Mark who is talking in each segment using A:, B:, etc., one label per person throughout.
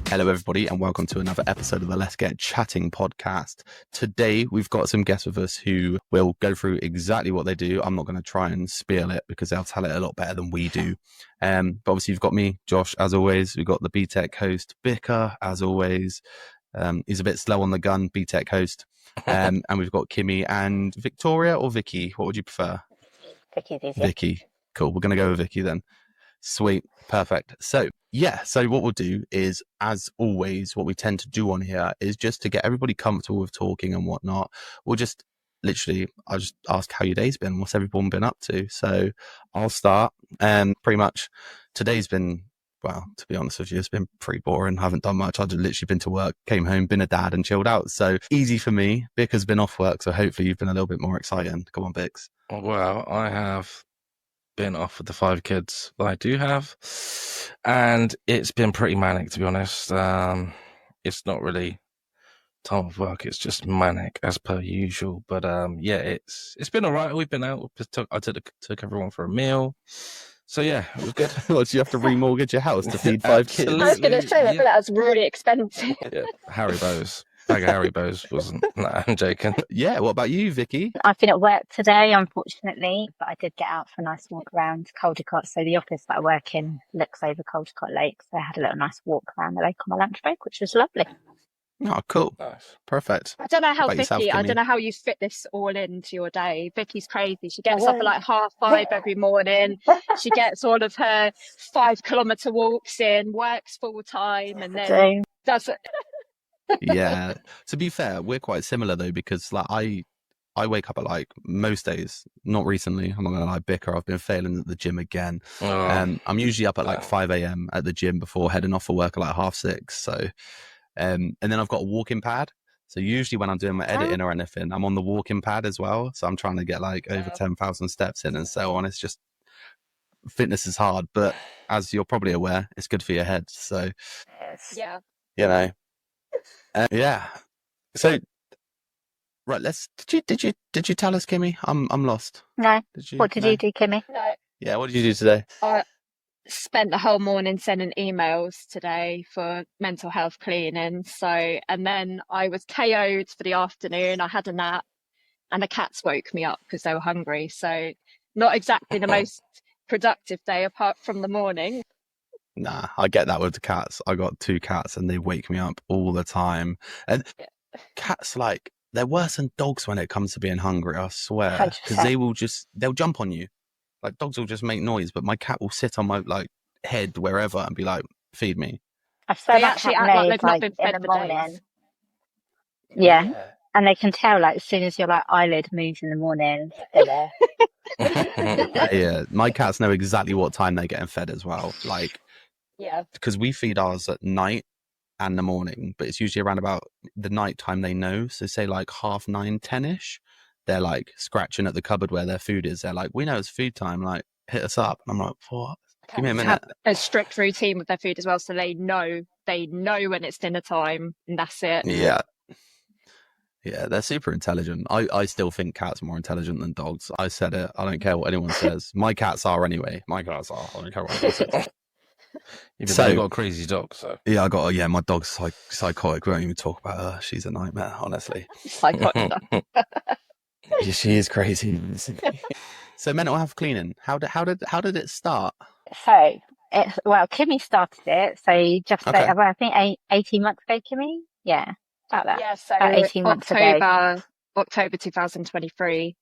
A: Hello, everybody, and welcome to another episode of the Let's Get Chatting podcast. Today, we've got some guests with us who will go through exactly what they do. I'm not going to try and spiel it because they'll tell it a lot better than we do. But obviously, you've got me, Josh, as always. We've got the BTEC host, Vickie, as always. He's a bit slow on the gun, BTEC host. And we've got Kimmi and Victoria or Vickie. What would you prefer?
B: Vickie's easier.
A: Vickie. Cool. We're going to go with Vickie then. Sweet. Perfect. So what we'll do is, as always, what we tend to do on here is just to get everybody comfortable with talking and whatnot. I'll just ask how your day's been. What's everyone been up to? So I'll start. Pretty much today's been, well, to be honest with you, it's been pretty boring. I haven't done much. I've literally been to work, came home, been a dad and chilled out. So easy for me. Vic has been off work. So hopefully you've been a little bit more exciting. Come on, Bix.
C: Well, I have been off with the 5 kids that I do have, and it's been pretty manic, to be honest. It's not really time of work, it's just manic as per usual, but it's been all right. We've been out, I took everyone for a meal, so yeah, it was good.
A: Well, do you have to remortgage your house to feed 5 kids?
B: I was going to say, I feel like that's really expensive.
C: Yeah, Haribos. Bag of Haribos wasn't. Nah, I'm joking.
A: Yeah, what about you, Vickie?
B: I've been at work today, unfortunately, but I did get out for a nice walk around Caldecott. So the office that I work in looks over Caldecott Lake. So I had a little nice walk around the lake on my lunch break, which was lovely.
A: Oh, cool.
C: Nice.
A: Perfect.
D: I don't know how
A: What about yourself,
D: Vickie, I
A: Kimmi?
D: don't know how you fit this all into your day. Vickie's crazy. She gets up at like 5:30 every morning. She gets all of her 5-kilometre walks in, works full time, and then does it.
A: Yeah. To be fair, we're quite similar though, because like I wake up at like most days, not recently, I'm not gonna lie, bicker. I've been failing at the gym again. I'm usually up at like 5 a.m. at the gym before heading off for work at like 6:30. So and then I've got a walking pad. So usually when I'm doing my editing or anything, I'm on the walking pad as well. So I'm trying to get like over 10,000 steps in and so on. It's just, fitness is hard, but as you're probably aware, it's good for your head. So
D: Yeah.
A: you know. Yeah. So, right. Did you tell us, Kimmi? I'm lost.
B: No.
A: Did you?
B: What did you do, Kimmi?
D: No,
A: Yeah. What did you do today?
D: I spent the whole morning sending emails today for mental health cleaning. So, and then I was KO'd for the afternoon. I had a nap, and the cats woke me up because they were hungry. So, not exactly the most productive day apart from the morning.
A: Nah, I get that with the cats. I got 2 cats, and they wake me up all the time. And cats, like, they're worse than dogs when it comes to being hungry. I swear,
B: 100%.
A: because they'll jump on you. Like dogs will just make noise, but my cat will sit on my like head wherever and be like, "Feed me."
B: I've said
D: They
B: that
D: actually
B: cat
D: act like
B: made,
D: they've not been fed
B: in the
D: for
B: morning.
D: days.
B: Yeah. And they can tell, like, as soon as your like eyelid moves in the morning, they're there.
A: Yeah, my cats know exactly what time they're getting fed as well. Like,
D: Yeah.
A: because we feed ours at night and the morning, but it's usually around about the night time they know. So say like 9:30, 10ish, they're like scratching at the cupboard where their food is. They're like, "We know it's food time. Like, hit us up." And I'm like, "What? Give me a minute."
D: Have a strict routine with their food as well, so they know when it's dinner time, and that's it.
A: Yeah. Yeah, they're super intelligent. I still think cats are more intelligent than dogs. I said it. I don't care what anyone says. My cats are anyway. My cats are. I don't care what anyone says.
C: Even
A: So-
C: though you've got a crazy dog, so.
A: Yeah, my dog's psychotic. We won't even talk about her. She's a nightmare, honestly.
D: Psychotic.
A: Yeah, she is crazy. So mental health cleaning. How did it start?
B: So, Kimmi started it. So just,
A: Okay.
B: I think 18 months ago, Kimmi? Yeah, about that.
D: Yeah, so
B: About 18 months ago.
D: October 2023.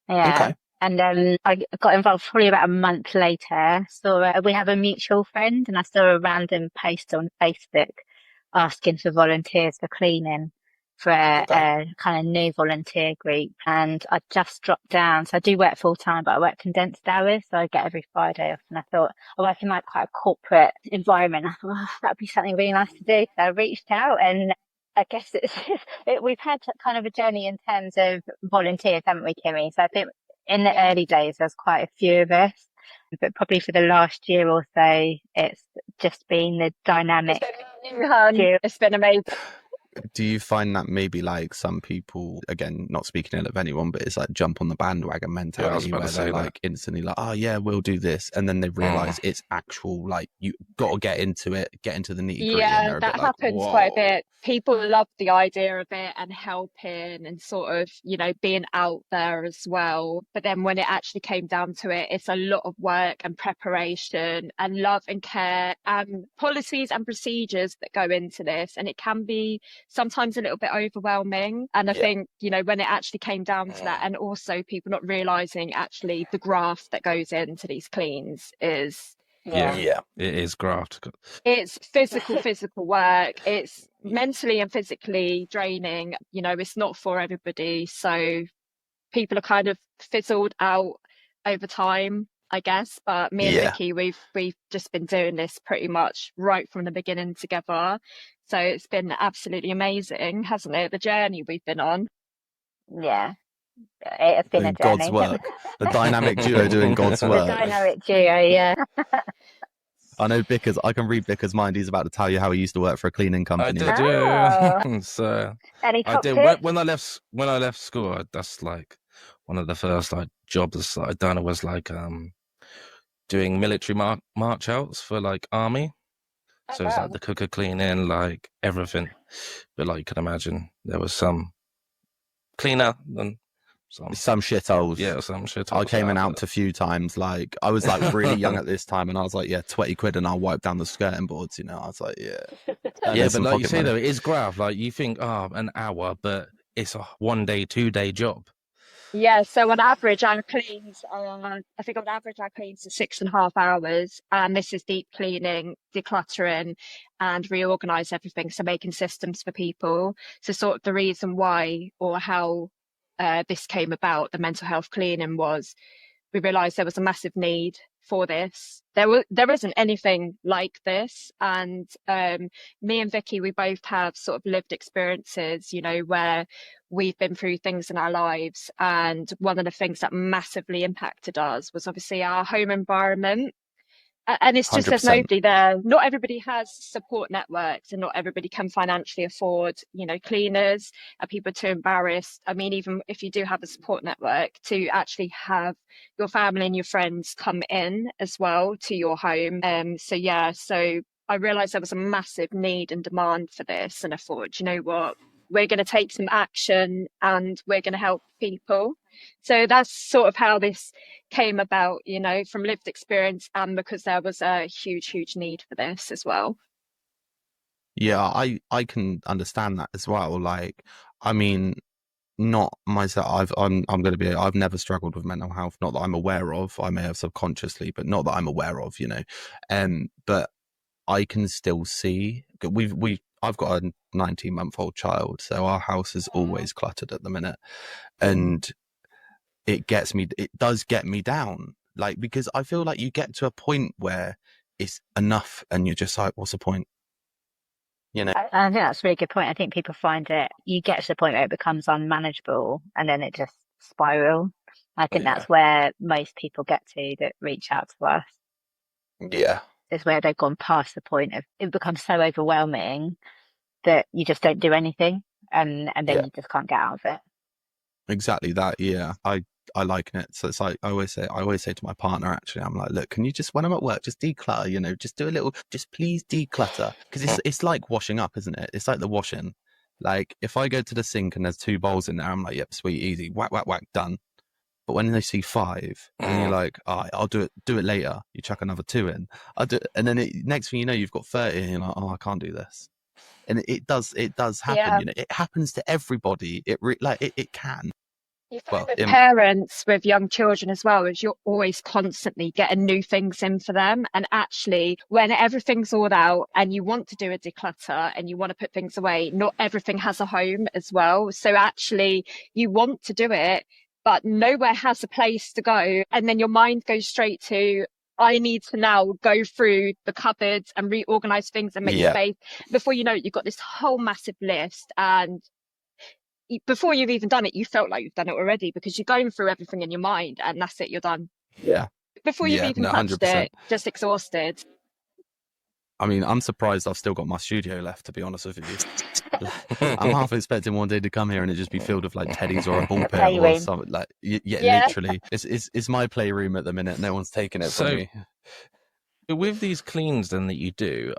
B: Yeah.
A: Okay.
B: And I got involved probably about a month later. So we have a mutual friend, and I saw a random post on Facebook asking for volunteers for cleaning for a kind of new volunteer group. And I just dropped down. So I do work full time, but I work condensed hours. So I get every Friday off. And I thought, I work in like quite a corporate environment. I thought, that'd be something really nice to do. So I reached out, and I guess we've had kind of a journey in terms of volunteers, haven't we, Kimmi? So I think in the early days, there's quite a few of us, but probably for the last year or so, it's just been the dynamic.
D: It's been amazing.
A: Do you find that maybe like some people, again, not speaking ill of anyone, but it's like jump on the bandwagon mentality
C: about to
A: where
C: say
A: they're
C: that.
A: like instantly like, oh yeah, we'll do this, and then they realize it's actual, like, you got to get into it, get into the nitty gritty, and
D: Yeah,
A: they're a
D: that
A: bit like,
D: happens quite a
A: whoa.
D: bit. People love the idea of it and helping and sort of, being out there as well. But then when it actually came down to it, it's a lot of work and preparation and love and care and policies and procedures that go into this. And it can be sometimes a little bit overwhelming. And I think, when it actually came down to that, and also people not realizing actually the graft that goes into these cleans is
C: Yeah, it is graft.
D: it's physical work. It's mentally and physically draining. It's not for everybody. So people are kind of fizzled out over time, I guess. But me and
A: Yeah.
D: Vickie, we've just been doing this pretty much right from the beginning together. So it's been absolutely amazing, hasn't it? The journey we've been on.
B: Yeah, it has been a
A: Doing God's
B: journey.
A: work. The dynamic duo doing God's
B: The
A: work.
B: dynamic duo, yeah.
A: I know Bickers. I can read Bickers' mind. He's about to tell you how he used to work for a cleaning
C: I
A: company.
C: did,
B: Oh.
C: yeah. So
B: Any
C: I
B: top
C: did
B: tips?
C: when I left school. That's like one of the first like jobs that I done. Was like doing military march outs for like army. So it's like the cooker cleaning, like everything. But like you can imagine, there was some cleaner and
A: Some shitholes.
C: Yeah, some shit.
A: I came in out a few times. Like, I was like really young at this time, and I was like, yeah, 20 quid and I'll wipe down the skirting boards, I was like, yeah.
C: Yeah, but like you say though, it is graft. Like you think, an hour, but it's a 1 day, 2 day job.
D: Yeah, so on average, I cleaned, I think on average, I cleaned for 6.5 hours. And this is deep cleaning, decluttering, and reorganize everything. So making systems for people. So sort of the reason why or how this came about, the mental health cleaning, was we realized there was a massive need for this. There isn't anything like this. And me and Vickie, we both have sort of lived experiences, where we've been through things in our lives. And one of the things that massively impacted us was obviously our home environment. And it's just there's
A: 100%.
D: nobody there. Not everybody has support networks, and not everybody can financially afford, cleaners, and people are too embarrassed. I mean, even if you do have a support network, to actually have your family and your friends come in as well to your home. So I realized there was a massive need and demand for this, and I thought, you know what, we're going to take some action and we're going to help people. So that's sort of how this came about, from lived experience, and because there was a huge need for this as well.
A: Yeah, I can understand that as well. Like, I mean, not myself. I've never struggled with mental health, not that I'm aware of. I may have subconsciously, but not that I'm aware of, but I can still see I've got a 19-month-old child, so our house is always cluttered at the minute, and it does get me down, like, because I feel like you get to a point where it's enough and you're just like, what's the point?
B: I think that's a really good point. I think people find you get to the point where it becomes unmanageable and then it just spirals. I think that's where most people get to that reach out to us.
A: Yeah.
B: Is where they've gone past the point of it becomes so overwhelming that you just don't do anything, and then you just can't get out of it.
A: Exactly that. Yeah, I liken it. So it's like I always say to my partner, actually, I'm like, look, can you just, when I'm at work, just declutter, just do a little, just please declutter, because it's like washing up, isn't it? It's like the washing. Like, if I go to the sink and there's 2 bowls in there, I'm like, yep, sweet, easy, whack whack whack, done. But when they see 5, and you're like, oh, I'll do it later. You chuck another 2 in. And then next thing you know, you've got 30, and you're like, oh, I can't do this. And it does happen.
D: Yeah.
A: It happens to everybody. It can.
D: You find with parents with young children as well, is you're always constantly getting new things in for them. And actually, when everything's all out and you want to do a declutter and you want to put things away, not everything has a home as well. So actually, you want to do it, but nowhere has a place to go. And then your mind goes straight to, I need to now go through the cupboards and reorganize things and make space. Before you know it, you've got this whole massive list. And before you've even done it, you felt like you've done it already, because you're going through everything in your mind and that's it, you're done.
A: Yeah.
D: Before you've even touched
A: 100%.
D: it, just exhausted.
A: I mean, I'm surprised I've still got my studio left, to be honest with you. I'm half expecting one day to come here and it just be filled with like teddies or a ball pit or
B: Playroom.
A: something. Like, yeah,
D: Yeah.
A: literally. It's my playroom at the minute. No one's taking it from
C: So-
A: me.
C: With these cleans then that you do,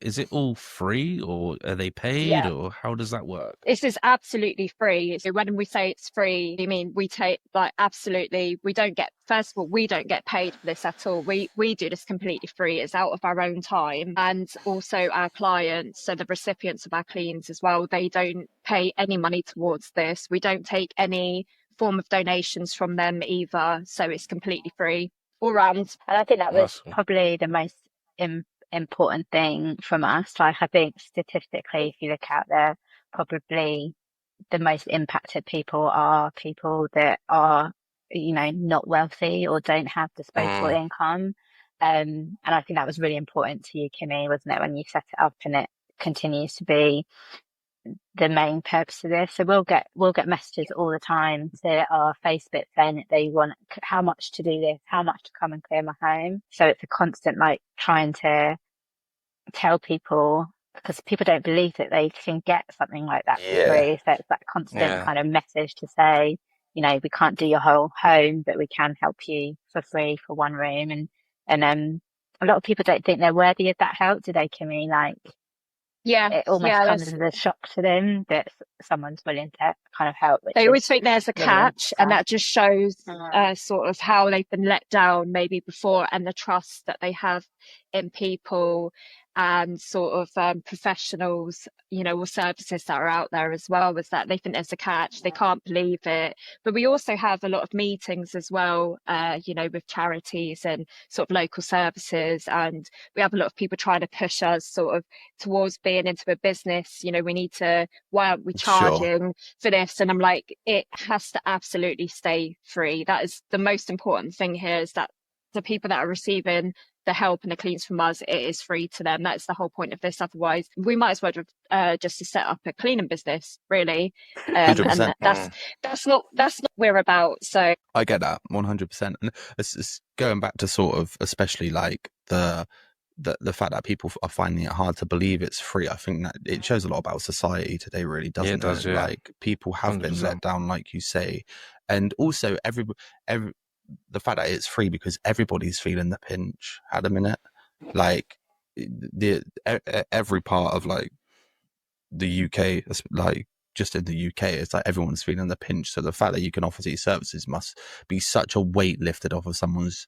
C: is it all free or are they paid
D: Yeah.
C: or how does that work?
D: This is absolutely free. So when we say it's free, I mean we take like absolutely. We don't get. First of all, we don't get paid for this at all. We do this completely free. It's out of our own time, and also our clients, so the recipients of our cleans as well. They don't pay any money towards this. We don't take any form of donations from them either. So it's completely free all round.
B: And I think that was
C: Awesome.
B: probably the most important thing from us. Like, I think statistically, if you look out there, probably the most impacted people are people that are, not wealthy or don't have disposable income. And I think that was really important to you, Kimmi, wasn't it, when you set it up, and it continues to be the main purpose of this. So we'll get messages all the time to our Facebook saying that they want how much to do this, how much to come and clear my home. So it's a constant like trying to tell people, because people don't believe that they can get something like that for free. So it's that constant kind of message to say, we can't do your whole home, but we can help you for free for one room. And a lot of people don't think they're worthy of that help, do they, Kimmi? Like,
D: Yeah,
B: it almost
D: yeah.
B: comes as a shock to them that someone's willing to kind of help.
D: They always think there's a
B: really
D: catch, and
B: understand.
D: that just shows sort of how they've been let down maybe before, and the trust that they have in people and sort of professionals, or services that are out there as well, is that they think there's a catch. They can't believe it. But we also have a lot of meetings as well, with charities and sort of local services, and we have a lot of people trying to push us sort of towards being into a business. We need to, why aren't we charging for this? And I'm like, it has to absolutely stay free. That is the most important thing here, is that the people that are receiving the help and the cleans from us, it is free to them. That's the whole point of this. Otherwise, we might as well just to set up a cleaning business, really. And
A: 100%.
D: that's not what we're about. So
A: I get that 100%. And it's going back to sort of, especially like the fact that people are finding it hard to believe it's free. I think that it shows a lot about society today, really, doesn't it?
C: does, yeah.
A: Like, people have been let down, like you say, and also the fact that it's free because everybody's feeling the pinch at the minute. Like, every part of like the UK, like just in the UK, it's like everyone's feeling the pinch. So the fact that you can offer these services must be such a weight lifted off of someone's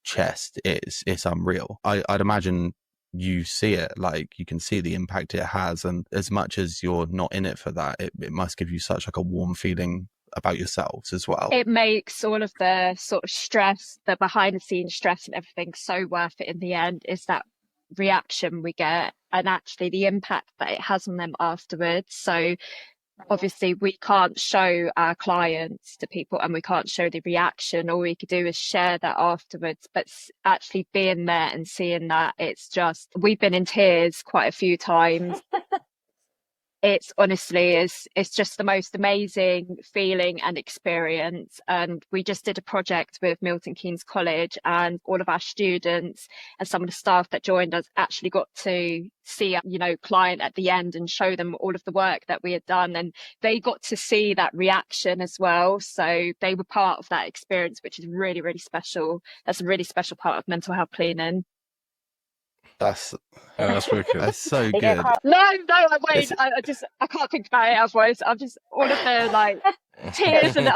A: chest. It's unreal. I'd imagine you see it, like you can see the impact it has, and as much as you're not in it for that, it must give you such like a warm feeling about yourselves as well.
D: It makes all of the sort of stress, the behind the scenes stress and everything so worth it in the end, is that reaction we get and actually the impact that it has on them afterwards. So obviously we can't show our clients to people and we can't show the reaction. All we could do is share that afterwards, but actually being there and seeing that, it's just, we've been in tears quite a few times. It's honestly, it's just the most amazing feeling and experience. And we just did a project with Milton Keynes College, and all of our students and some of the staff that joined us actually got to see, client at the end and show them all of the work that we had done. And they got to see that reaction as well. So they were part of that experience, which is really, really special. That's a really special part of mental health cleaning.
A: That's
C: wicked.
A: That's so good.
D: No, I wait. I can't think about it otherwise. I'm just all of the like tears and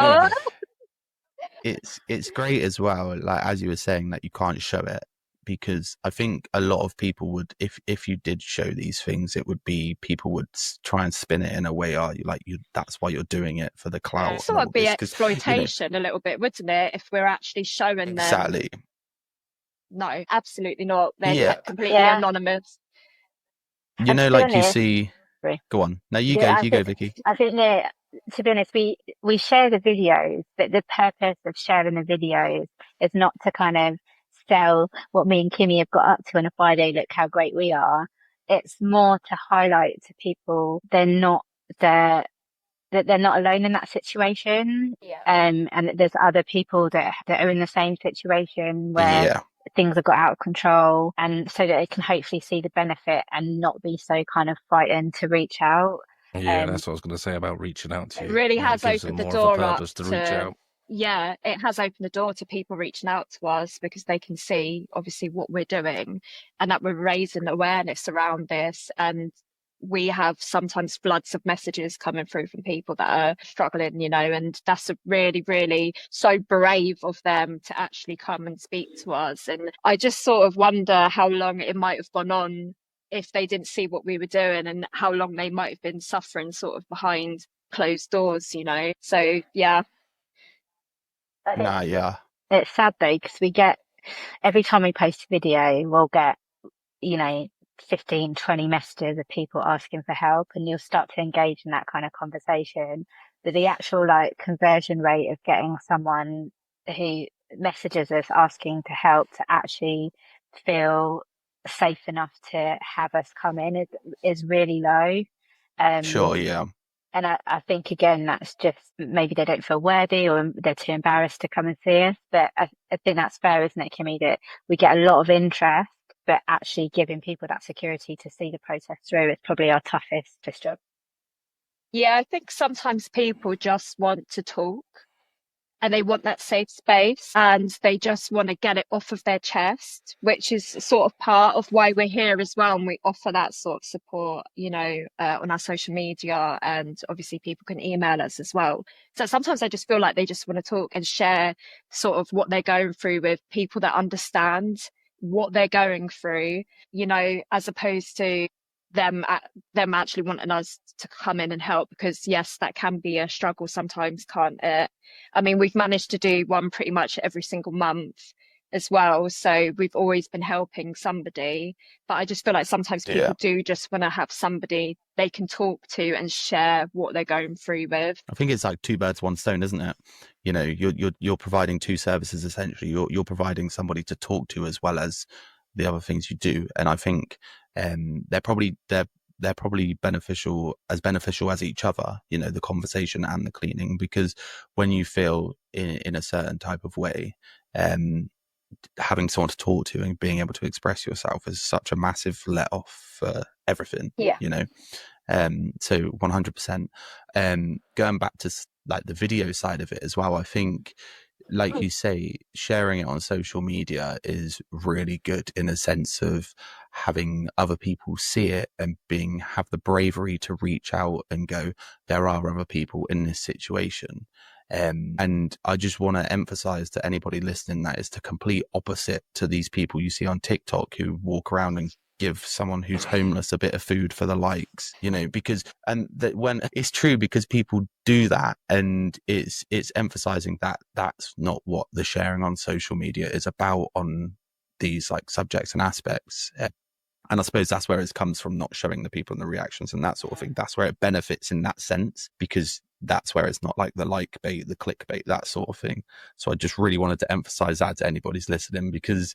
A: It's great as well, like as you were saying, that you can't show it, because I think a lot of people would, if you did show these things, it would be, people would try and spin it in a way, that's why you're doing it, for the clout.
D: It would be exploitation a little bit, wouldn't it, if we're actually showing them?
A: Exactly.
D: No, absolutely not. They're completely anonymous.
A: Like you see. Go on. No, you go, Vickie.
B: I think that, to be honest, we share the videos, but the purpose of sharing the videos is not to kind of sell what me and Kimmi have got up to on a Friday, look how great we are. It's more to highlight to people that they're not alone in that situation. And that there's other people that are in the same situation where things have got out of control, and so that they can hopefully see the benefit and not be so kind of frightened to reach out.
C: Yeah, that's what I was going to say about reaching out to
D: It
C: you.
D: really
C: It
D: has
C: gives them
D: opened the
C: more of a
D: door up
C: purpose to reach
D: to,
C: out.
D: yeah, it has opened the door to people reaching out to us because they can see obviously what we're doing and that we're raising awareness around this. And we have sometimes floods of messages coming through from people that are struggling, and that's a really, really so brave of them to actually come and speak to us. And I just sort of wonder how long it might have gone on if they didn't see what we were doing and how long they might have been suffering sort of behind closed doors. So yeah.
A: Nah, yeah.
B: It's sad though, because every time we post a video, we'll get, 15, 20 messages of people asking for help, and you'll start to engage in that kind of conversation. But the actual conversion rate of getting someone who messages us asking to help to actually feel safe enough to have us come in is really low.
A: Sure, yeah.
B: And I think, again, that's just maybe they don't feel worthy or they're too embarrassed to come and see us. But I think that's fair, isn't it, Kimmy, that we get a lot of interest, but actually giving people that security to see the process through is probably our toughest job.
D: Yeah, I think sometimes people just want to talk and they want that safe space and they just want to get it off of their chest, which is sort of part of why we're here as well. And we offer that sort of support, on our social media, and obviously people can email us as well. So sometimes I just feel like they just want to talk and share sort of what they're going through with people that understand what they're going through, as opposed to them actually wanting us to come in and help, because yes, that can be a struggle sometimes, can't it? I mean, we've managed to do one pretty much every single month as well, so we've always been helping somebody. But I just feel like sometimes people do just want to have somebody they can talk to and share what they're going through with.
A: I think it's like two birds, one stone, isn't it? You're providing two services essentially. You're providing somebody to talk to as well as the other things you do, and I think they're probably beneficial as each other. The conversation and the cleaning, because when you feel in a certain type of way, having someone to talk to and being able to express yourself is such a massive let off for everything.
B: Yeah.
A: So 100%. Going back to the video side of it as well, I think, like you say, sharing it on social media is really good in a sense of having other people see it and have the bravery to reach out and go, there are other people in this situation. And I just want to emphasize to anybody listening that it's the complete opposite to these people you see on TikTok who walk around and give someone who's homeless a bit of food for the likes, because when it's true, because people do that, and it's emphasizing that that's not what the sharing on social media is about on these subjects and aspects. And I suppose that's where it comes from, not showing the people and the reactions and that sort of thing. That's where it benefits in that sense, because that's where it's not like the bait, the clickbait, that sort of thing. So I just really wanted to emphasize that to anybody's listening, because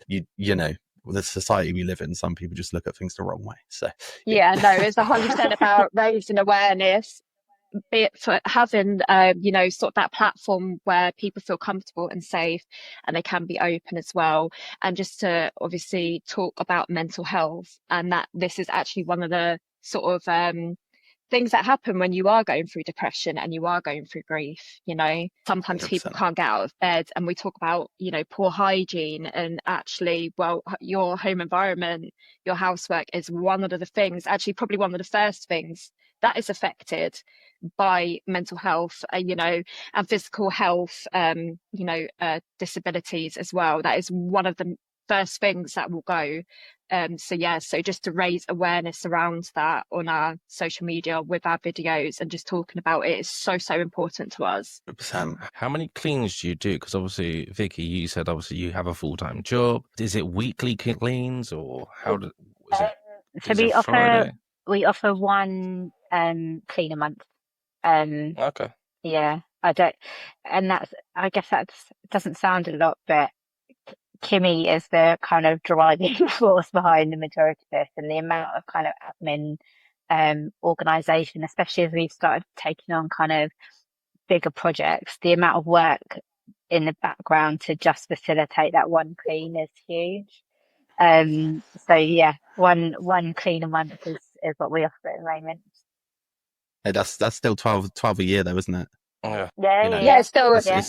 A: the society we live in, some people just look at things the wrong way. So
D: yeah, no, it's 100% about raising awareness, be it for having sort of that platform where people feel comfortable and safe and they can be open as well, and just to obviously talk about mental health, and that this is actually one of the sort of things that happen when you are going through depression and you are going through grief. Sometimes
A: 100%.
D: people can't get out of bed, and we talk about poor hygiene, and actually, well, your home environment, your housework is one of the things, actually probably one of the first things that is affected by mental health, and physical health, disabilities as well. That is one of the first things that will go. So just to raise awareness around that on our social media with our videos and just talking about it is so important to us.
A: 100%.
C: How many cleans do you do? Because obviously, Vickie, you said obviously you have a full-time job. Is it weekly cleans, or how is it?
B: So
C: Is it Friday?
B: we offer one clean a month.
C: Okay.
B: Yeah, I guess that doesn't sound a lot, but Kimmi is the kind of driving force behind the majority of this, and the amount of kind of admin organization, especially as we've started taking on kind of bigger projects, the amount of work in the background to just facilitate that one clean is huge. So yeah, one clean a month is what we offer at the moment.
A: Hey, that's still 12 a year though, isn't it?
C: Yeah.
A: You know,
D: Yeah, still
B: Yeah.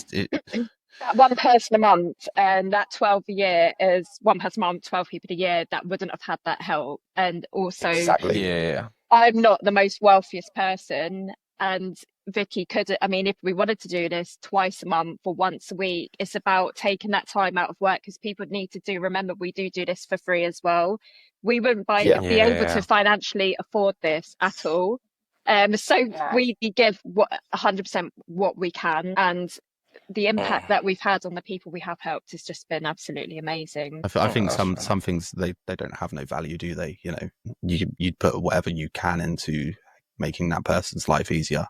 D: that one person a month, and that 12 a year is one person a month, 12 people a year that wouldn't have had that help. And also,
A: exactly.
C: Yeah.
D: I'm not the most wealthiest person, and Vickie could, I mean, if we wanted to do this twice a month or once a week, it's about taking that time out of work because people need to remember we do this for free as well. We wouldn't
A: Yeah.
D: be able
C: Yeah.
D: to financially afford this at all. So
B: Yeah.
D: we give 100% what we can, and the impact that we've had on the people we have helped has just been absolutely amazing.
A: I think
C: that's
A: some things they don't have no value, do they? You know, you'd put whatever you can into making that person's life easier.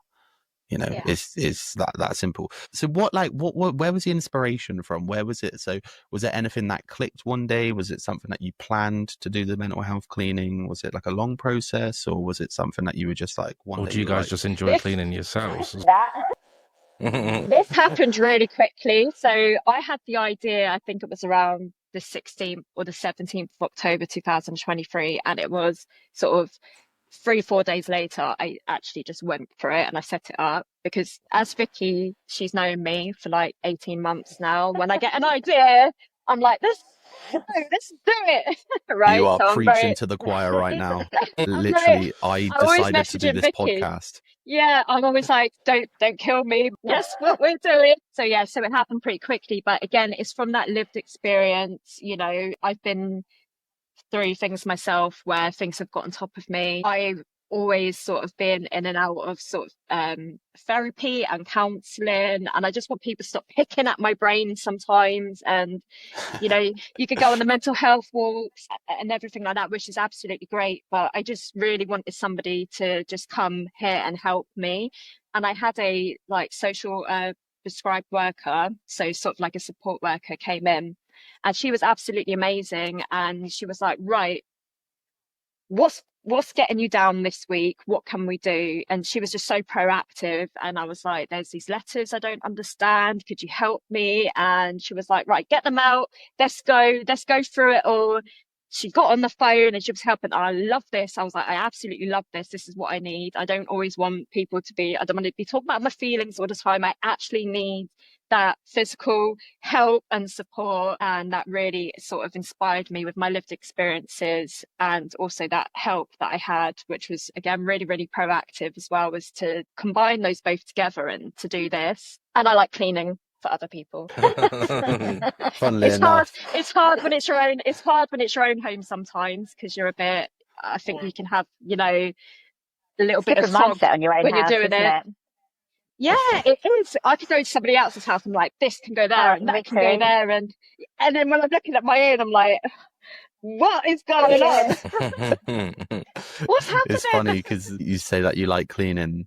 A: You know,
D: Yeah.
A: it's that simple. So what where was the inspiration from? Where was it? So was it anything that clicked one day? Was it something that you planned to do the mental health cleaning? Was it like a long process, or was it something that you were just like one
C: Or
A: day
C: do you
A: you were
C: guys
A: like,
C: just enjoy cleaning yourselves?
B: That.
D: This happened really quickly. So I had the idea, I think it was around the 16th or the 17th of October 2023, and it was sort of 3-4 days later, I actually just went for it and I set it up because as Vickie, she's known me for like 18 months now. When I get an idea, I'm like, let's do it. Right.
A: you are
D: So
A: preaching to the choir right now.
D: I'm
A: Literally, I
D: always
A: decided to do
D: messaging
A: this
D: Vickie.
A: podcast.
D: Yeah, I'm always like, don't kill me. Guess what we're doing? So yeah, so it happened pretty quickly. But again, it's from that lived experience. You know, I've been through things myself where things have got on top of me. I've always sort of been in and out of sort of therapy and counselling, and I just want people to stop picking at my brain sometimes. And you know, you could go on the mental health walks and everything like that, which is absolutely great. But I just really wanted somebody to just come here and help me. And I had a like social prescribed worker, so sort of like a support worker came in, and she was absolutely amazing. And she was like, right, what's getting you down this week? What can we do? And she was just so proactive. And I was like, there's these letters I don't understand. Could you help me? And she was like, right, get them out. Let's go through it all. She got on the phone and she was helping. I love this. I was like, I absolutely love this. This is what I need. I don't always want people to be, I don't want to be talking about my feelings all the time. I actually need that physical help and support, and that really sort of inspired me with my lived experiences, and also that help that I had, which was again really, really proactive as well, was to combine those both together and to do this. And I like cleaning for other people.
A: Funnily
D: It's
A: enough,
D: it's hard when it's your own home sometimes, because you're a bit, I think you can have, you know, a little bit of
B: Different
D: fog
B: mindset on your own
D: when you're
B: house,
D: doing
B: isn't
D: it.
B: it?
D: Yeah, it is. I could go to somebody else's house and like, this can go there and
B: me
D: that can go
B: too.
D: there, and then when I'm looking at my own, I'm like, what is going on? What's happening?
A: it's funny because you say that you like cleaning.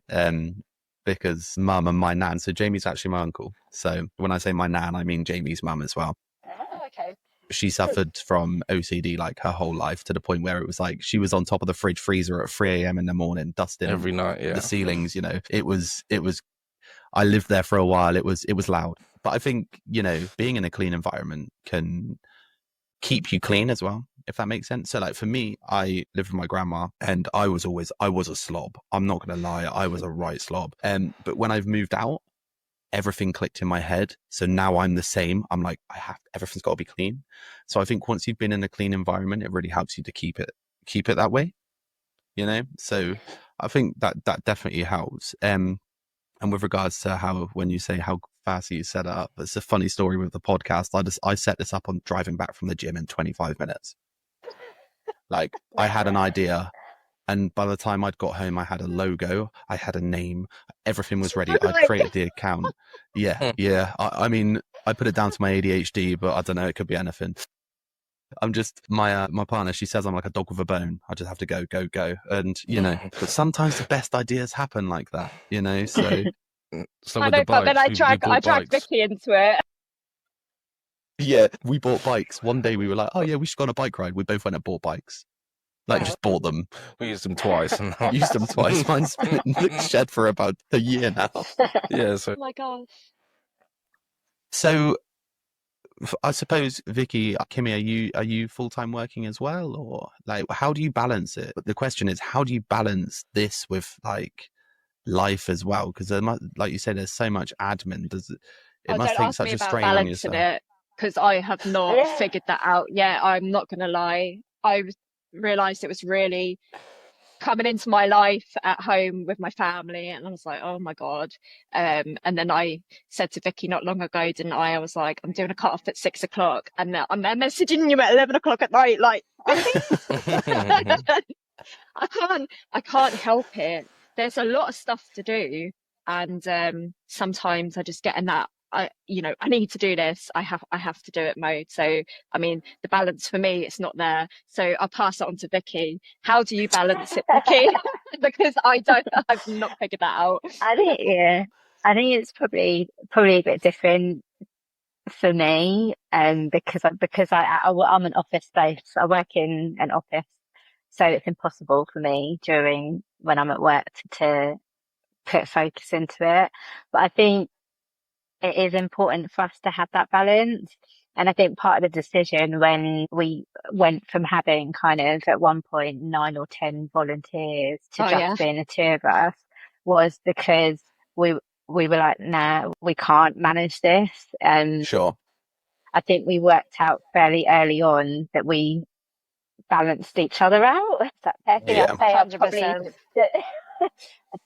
A: Because mum and my nan. So Jamie's actually my uncle. So when I say my nan, I mean Jamie's mum as well.
D: Oh, okay.
A: She suffered from OCD like her whole life, to the point where it was like she was on top of the fridge freezer at 3 a.m. in the morning, dusting
C: Every night, yeah.
A: the ceilings. You know, it was. I lived there for a while. It was loud, but I think, you know, being in a clean environment can keep you clean as well, if that makes sense. So like for me, I lived with my grandma, and I was a slob. I'm not gonna lie, I was a right slob. But when I've moved out, everything clicked in my head. So now I'm the same. I'm like, everything's got to be clean. So I think once you've been in a clean environment, it really helps you to keep it that way, you know. So I think that definitely helps. And with regards to how, when you say how fast you set it up, it's a funny story with the podcast. I set this up on driving back from the gym in 25 minutes. Like, I had an idea, and by the time I'd got home, I had a logo, I had a name, everything was ready. I'd created the account. Yeah. I mean, I put it down to my ADHD, but I don't know, it could be anything. I'm just, my partner, she says I'm like a dog with a bone. I just have to go. And, you know, but sometimes the best ideas happen like that, you know, so.
C: So
D: I
C: with
D: know,
C: the
D: but then
C: bikes,
D: I
C: we bought
D: dragged
C: bikes.
D: Vickie into it.
A: Yeah, we bought bikes. One day we were like, oh yeah, we should go on a bike ride. We both went and bought bikes. Like, just bought them.
C: We used them twice. And
A: Used them twice. Mine's been in the shed for about a year now.
C: Yeah, so
D: Oh my gosh.
A: So I suppose, Vickie, Kimmi, are you full-time working as well, or like how do you balance it? The question is, how do you balance this with like life as well? Because there must, like you said, there's so much admin. It
D: Oh,
A: must
D: don't
A: take
D: ask
A: such
D: me
A: a
D: about
A: strain on
D: balancing
A: yourself.
D: it because I have not
B: Yeah.
D: figured that out yet. I'm not going to lie. I realized it was really coming into my life at home with my family, and I was like, oh my God. And then I said to Vickie not long ago, didn't I? I was like, I'm doing a cut off at 6 o'clock, and I'm there messaging you at 11 o'clock at night, like, I can't help it. There's a lot of stuff to do, and sometimes I just get in that I need to do this. I have to do it mode. So I mean, the balance for me, it's not there. So I'll pass it on to Vickie. How do you balance it, Vickie? Because I've not figured that out.
B: I think, yeah, I think it's probably a bit different for me, I'm an office based. I work in an office, so it's impossible for me during when I'm at work to put focus into it. But I think it is important for us to have that balance. And I think part of the decision when we went from having kind of at one point 9 or 10 volunteers to
D: Oh yeah.
B: just being the two of us was because we were like, nah, we can't manage this.
A: Sure.
B: I think we worked out fairly early on that we balanced each other out. Is that fair? I think
A: Yeah.
B: I'd say I'm probably
D: 100%.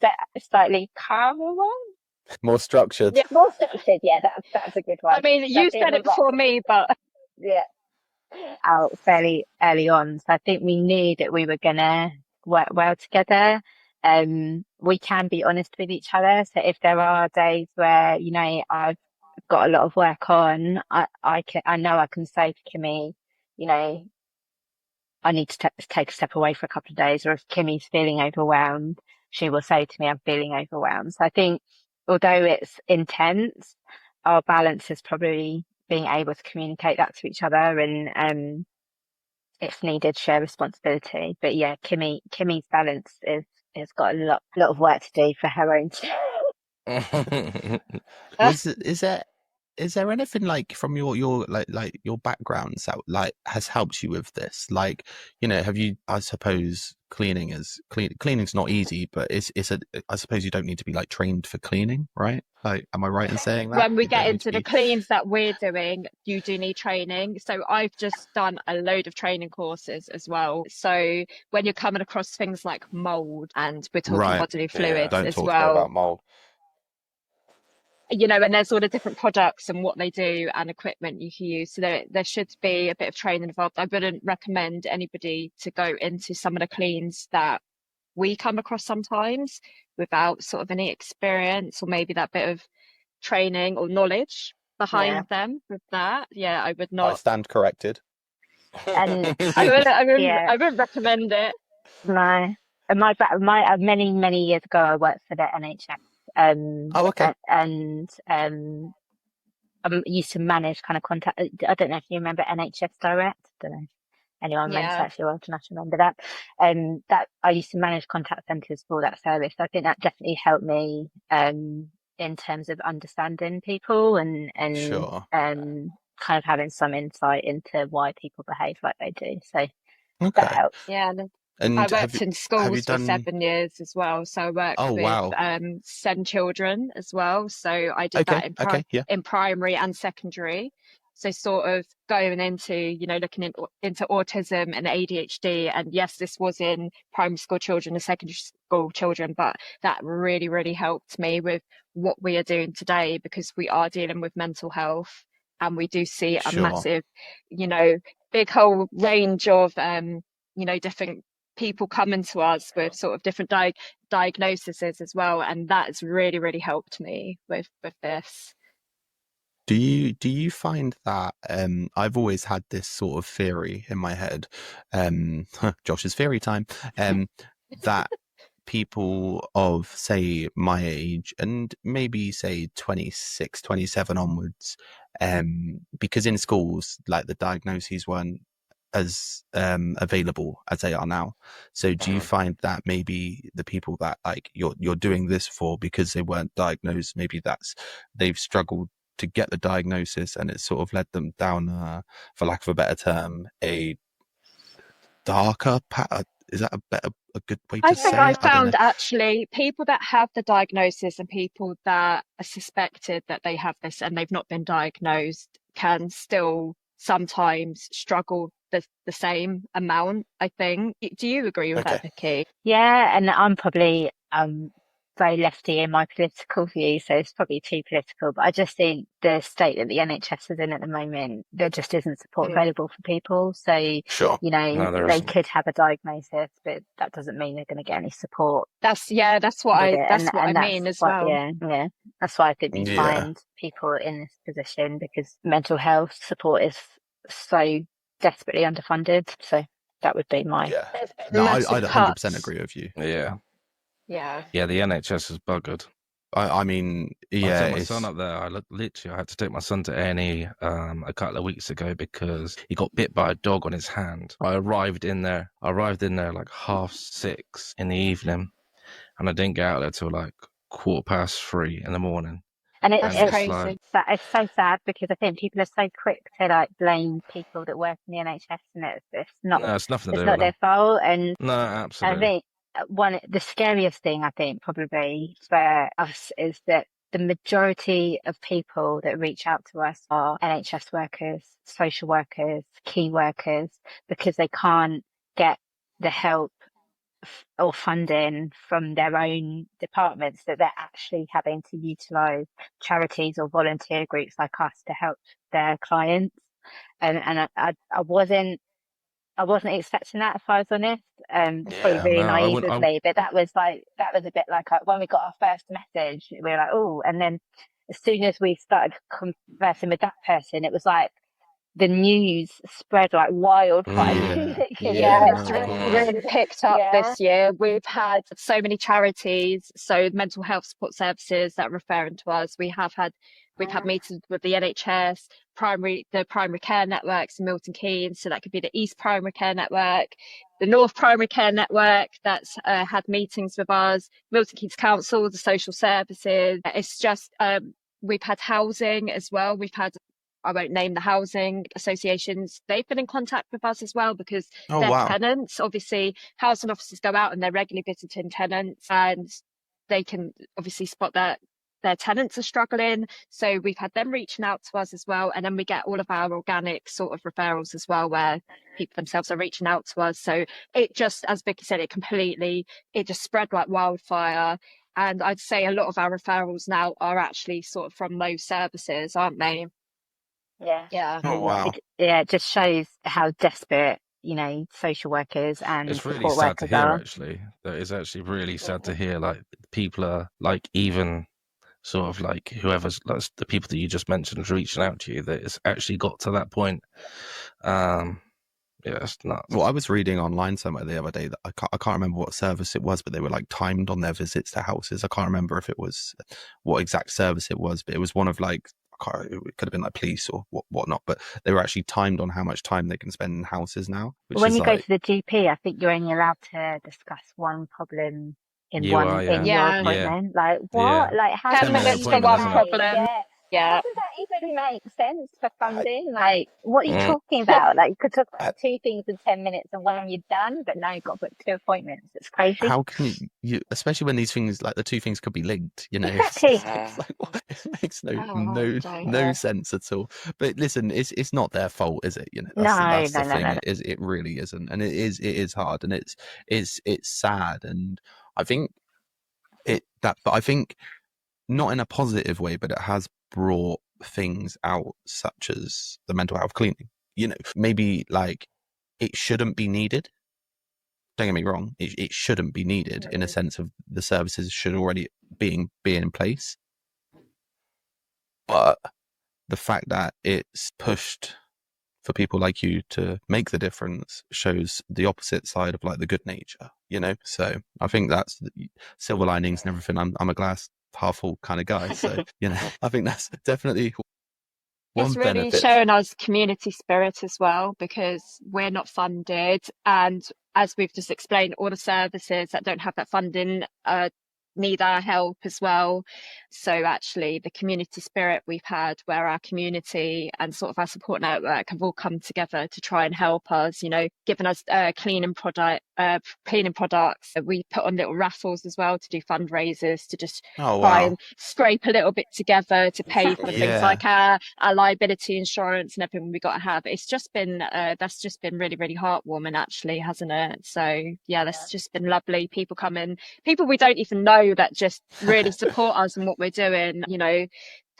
B: a slightly calmer one.
A: More structured.
B: Yeah, more structured. Yeah, that's a good one.
D: I mean,
B: So I
D: you
B: think
D: said
B: we
D: it before me, but
B: yeah, out fairly early on. So I think we knew that we were gonna work well together. We can be honest with each other. So if there are days where, I've got a lot of work on, I know I can say to Kimmi, you know, I need to take a step away for a couple of days, or if Kimmy's feeling overwhelmed, she will say to me, I'm feeling overwhelmed. So I think although it's intense, our balance is probably being able to communicate that to each other and, if needed, share responsibility. But yeah, Kimmy's balance is got a lot of work to do for her own.
A: Is there anything like from your like your backgrounds that like has helped you with this? Like, have you, I suppose cleaning's not easy, but I suppose you don't need to be like trained for cleaning, right? Like, am I right in saying that?
D: when we
A: You don't
D: get
A: need to
D: into the
A: be.
D: cleans that we're doing, you do need training. So I've just done a load of training courses as well. So when you're coming across things like mold, and we're talking
A: Right.
D: bodily
C: Yeah.
D: fluids
A: Don't
D: as
A: talk to me
D: well,
A: about mold.
D: and there's all the different products and what they do and equipment you can use. So there should be a bit of training involved. I wouldn't recommend anybody to go into some of the cleans that we come across sometimes without sort of any experience or maybe that bit of training or knowledge behind them with that. Yeah, I would
A: I
D: not.
A: stand corrected.
B: And
D: I
B: yeah,
D: wouldn't recommend it.
B: my many years ago, I worked for the NHS.
A: Oh, okay.
B: And I used to manage kind of contact. I don't know if you remember NHS Direct. I don't know if anyone rents
D: Yeah,
B: actually old enough to remember that. That I used to manage contact centres for that service. I think that definitely helped me in terms of understanding people and
A: Sure.
B: kind of having some insight into why people behave like they do. So that
A: Okay.
B: helps.
D: yeah. I
A: And
D: worked in
A: have you
D: schools for
A: done?
D: 7 years as well. So I worked
A: Oh,
D: with
A: wow.
D: SEND children as well. So I did
A: Okay.
D: that in
A: Okay. Yeah.
D: in primary and secondary. So sort of going into, looking into autism and ADHD. And yes, this was in primary school children and secondary school children, but that really, really helped me with what we are doing today because we are dealing with mental health and we do see a
A: Sure.
D: massive, big whole range of, different people coming to us with sort of different diagnoses as well, and that's really really helped me with this.
A: Do you find that I've always had this sort of theory in my head, Josh's theory time, that people of say my age and maybe say 26, 27 onwards, because in schools like the diagnoses weren't as available as they are now. So do you find that maybe the people that like you're doing this for because they weren't diagnosed, maybe they've struggled to get the diagnosis, and it's sort of led them down, for lack of a better term, a darker path. Is that a good way to
D: I
A: say
D: think I
A: it? I don't know.
D: found actually people that have the diagnosis and people that are suspected that they have this and they've not been diagnosed can still sometimes struggle the same amount, I think. Do you agree with that,
A: Okay.
D: Vickie?
B: Yeah, and I'm probably very lefty in my political view, so it's probably too political. But I just think the state that the NHS is in at the moment, there just isn't support
D: Mm.
B: available for people. So,
A: Sure.
B: you know,
C: No, there
B: they
C: isn't.
B: could have a diagnosis, but that doesn't mean they're going to get any support
D: That's what
B: with it.
D: that's what I
B: And
D: mean
B: that's
D: as
B: why,
D: well.
B: yeah, that's why I think we
A: Yeah.
B: find people in this position, because mental health support is so desperately underfunded. So that would be my.
A: Yeah.
D: There's
A: No,
D: massive
A: I'd 100%
D: cuts.
A: agree with you.
C: Yeah.
D: Yeah.
C: Yeah, the NHS is buggered.
A: I mean,
C: I
A: yeah,
C: took my
A: it's
C: son up there. Literally, I had to take my son to A&E a couple of weeks ago because he got bit by a dog on his hand. I arrived in there like 6:30 in the evening, and I didn't get out there till like 3:15 in the morning.
B: And
D: That's
C: And it's
D: crazy.
C: like,
B: that is so sad, because I think people are so quick to like blame people that work in the NHS, and it's
C: no,
B: not
C: it's nothing to
B: it's
C: do
B: not
C: with
B: their
C: them.
B: fault. And
C: No,
B: I
C: absolutely.
B: think the scariest thing I think probably for us is that the majority of people that reach out to us are NHS workers, social workers, key workers, because they can't get the help or funding from their own departments, that they're actually having to utilize charities or volunteer groups like us to help their clients. And I wasn't expecting that, if I was honest. Probably
C: Yeah,
B: really
C: no, I
B: naive
C: wouldn't.
B: of me, but that was a bit like when we got our first message, we were like, oh, and then as soon as we started conversing with that person, it was like the news spread like wildfire.
A: Yeah.
D: Yeah,
A: No,
D: it's
A: of
D: really,
A: course.
D: really picked up
B: Yeah.
D: this year. We've had so many charities, so mental health support services that are referring to us. We've had meetings with the NHS, the primary care networks in Milton Keynes. So that could be the East Primary Care Network, the North Primary Care Network that's had meetings with us, Milton Keynes Council, the social services. It's just, we've had housing as well. I won't name the housing associations. They've been in contact with us as well because
A: Oh,
D: they're
A: wow.
D: tenants. Obviously, housing officers go out and they're regularly visiting tenants, and they can obviously spot that their tenants are struggling. So we've had them reaching out to us as well. And then we get all of our organic sort of referrals as well, where people themselves are reaching out to us. So it just, as Vickie said, it just spread like wildfire. And I'd say a lot of our referrals now are actually sort of from those services, aren't they?
B: Yeah.
D: Yeah.
A: Oh, wow.
B: It just shows how desperate, you know, social workers and
C: It's really
B: support
C: sad to
B: workers
C: hear,
B: are.
C: actually. That is actually really sad to hear. Like, people are like, even sort of like whoever's like the people that you just mentioned is reaching out to you, that it's actually got to that point. Yeah, it's nuts.
A: Well, I was reading online somewhere the other day that I can't remember what service it was, but they were like timed on their visits to houses. I can't remember if it was what exact service it was, but it was one of like, it could have been like police or whatnot, but they were actually timed on how much time they can spend in houses now. Which
B: When
A: is
B: you go
A: like,
B: to the GP, I think you're only allowed to discuss one problem in
C: You are, yeah.
B: your
D: Yeah.
B: appointment. Like
C: Yeah.
B: what? Like how
D: 10
B: does that
D: minutes for
C: appointment,
D: one
C: isn't it?
D: problem.
B: Yeah.
D: Yeah.
B: How does that even make sense for funding? Like, what are you
C: Mm.
B: talking about? Like, you could talk about two things in 10 minutes and when you're done, but now you've got to book 2 appointments. It's crazy.
A: how can you, especially when these things, like the two things could be linked, you know?
B: Exactly.
A: It's like, what? It makes
D: Oh, I don't
A: no
D: know.
A: sense at all. But listen, it's not their fault, is it? You know,
B: No,
A: that's the
B: no,
A: thing.
B: no.
A: It really isn't, and it is hard, and it's sad, and I think but I think not in a positive way, but it has brought things out such as the mental health cleaning. You know, maybe like it shouldn't be needed. Don't get me wrong, it shouldn't be needed in a sense of the services should already be in place. But the fact that it's pushed for people like you to make the difference shows the opposite side of like the good nature, you know? So I think that's the silver linings and everything. I'm a glass half full kind of guy. So, you know, I think that's definitely one
D: It's really
A: benefit.
D: showing us community spirit as well, because we're not funded. And as we've just explained, all the services that don't have that funding need our help as well. So actually the community spirit we've had, where our community and sort of our support network have all come together to try and help us, giving us cleaning products. We put on little raffles as well to do fundraisers, to just try and scrape a little bit together to pay for things like our liability insurance and everything we got to have. It's just been that's just been really, really heartwarming, actually, hasn't it? So yeah, that's just been lovely. People come in, people we don't even know, that just really support us and what we're doing.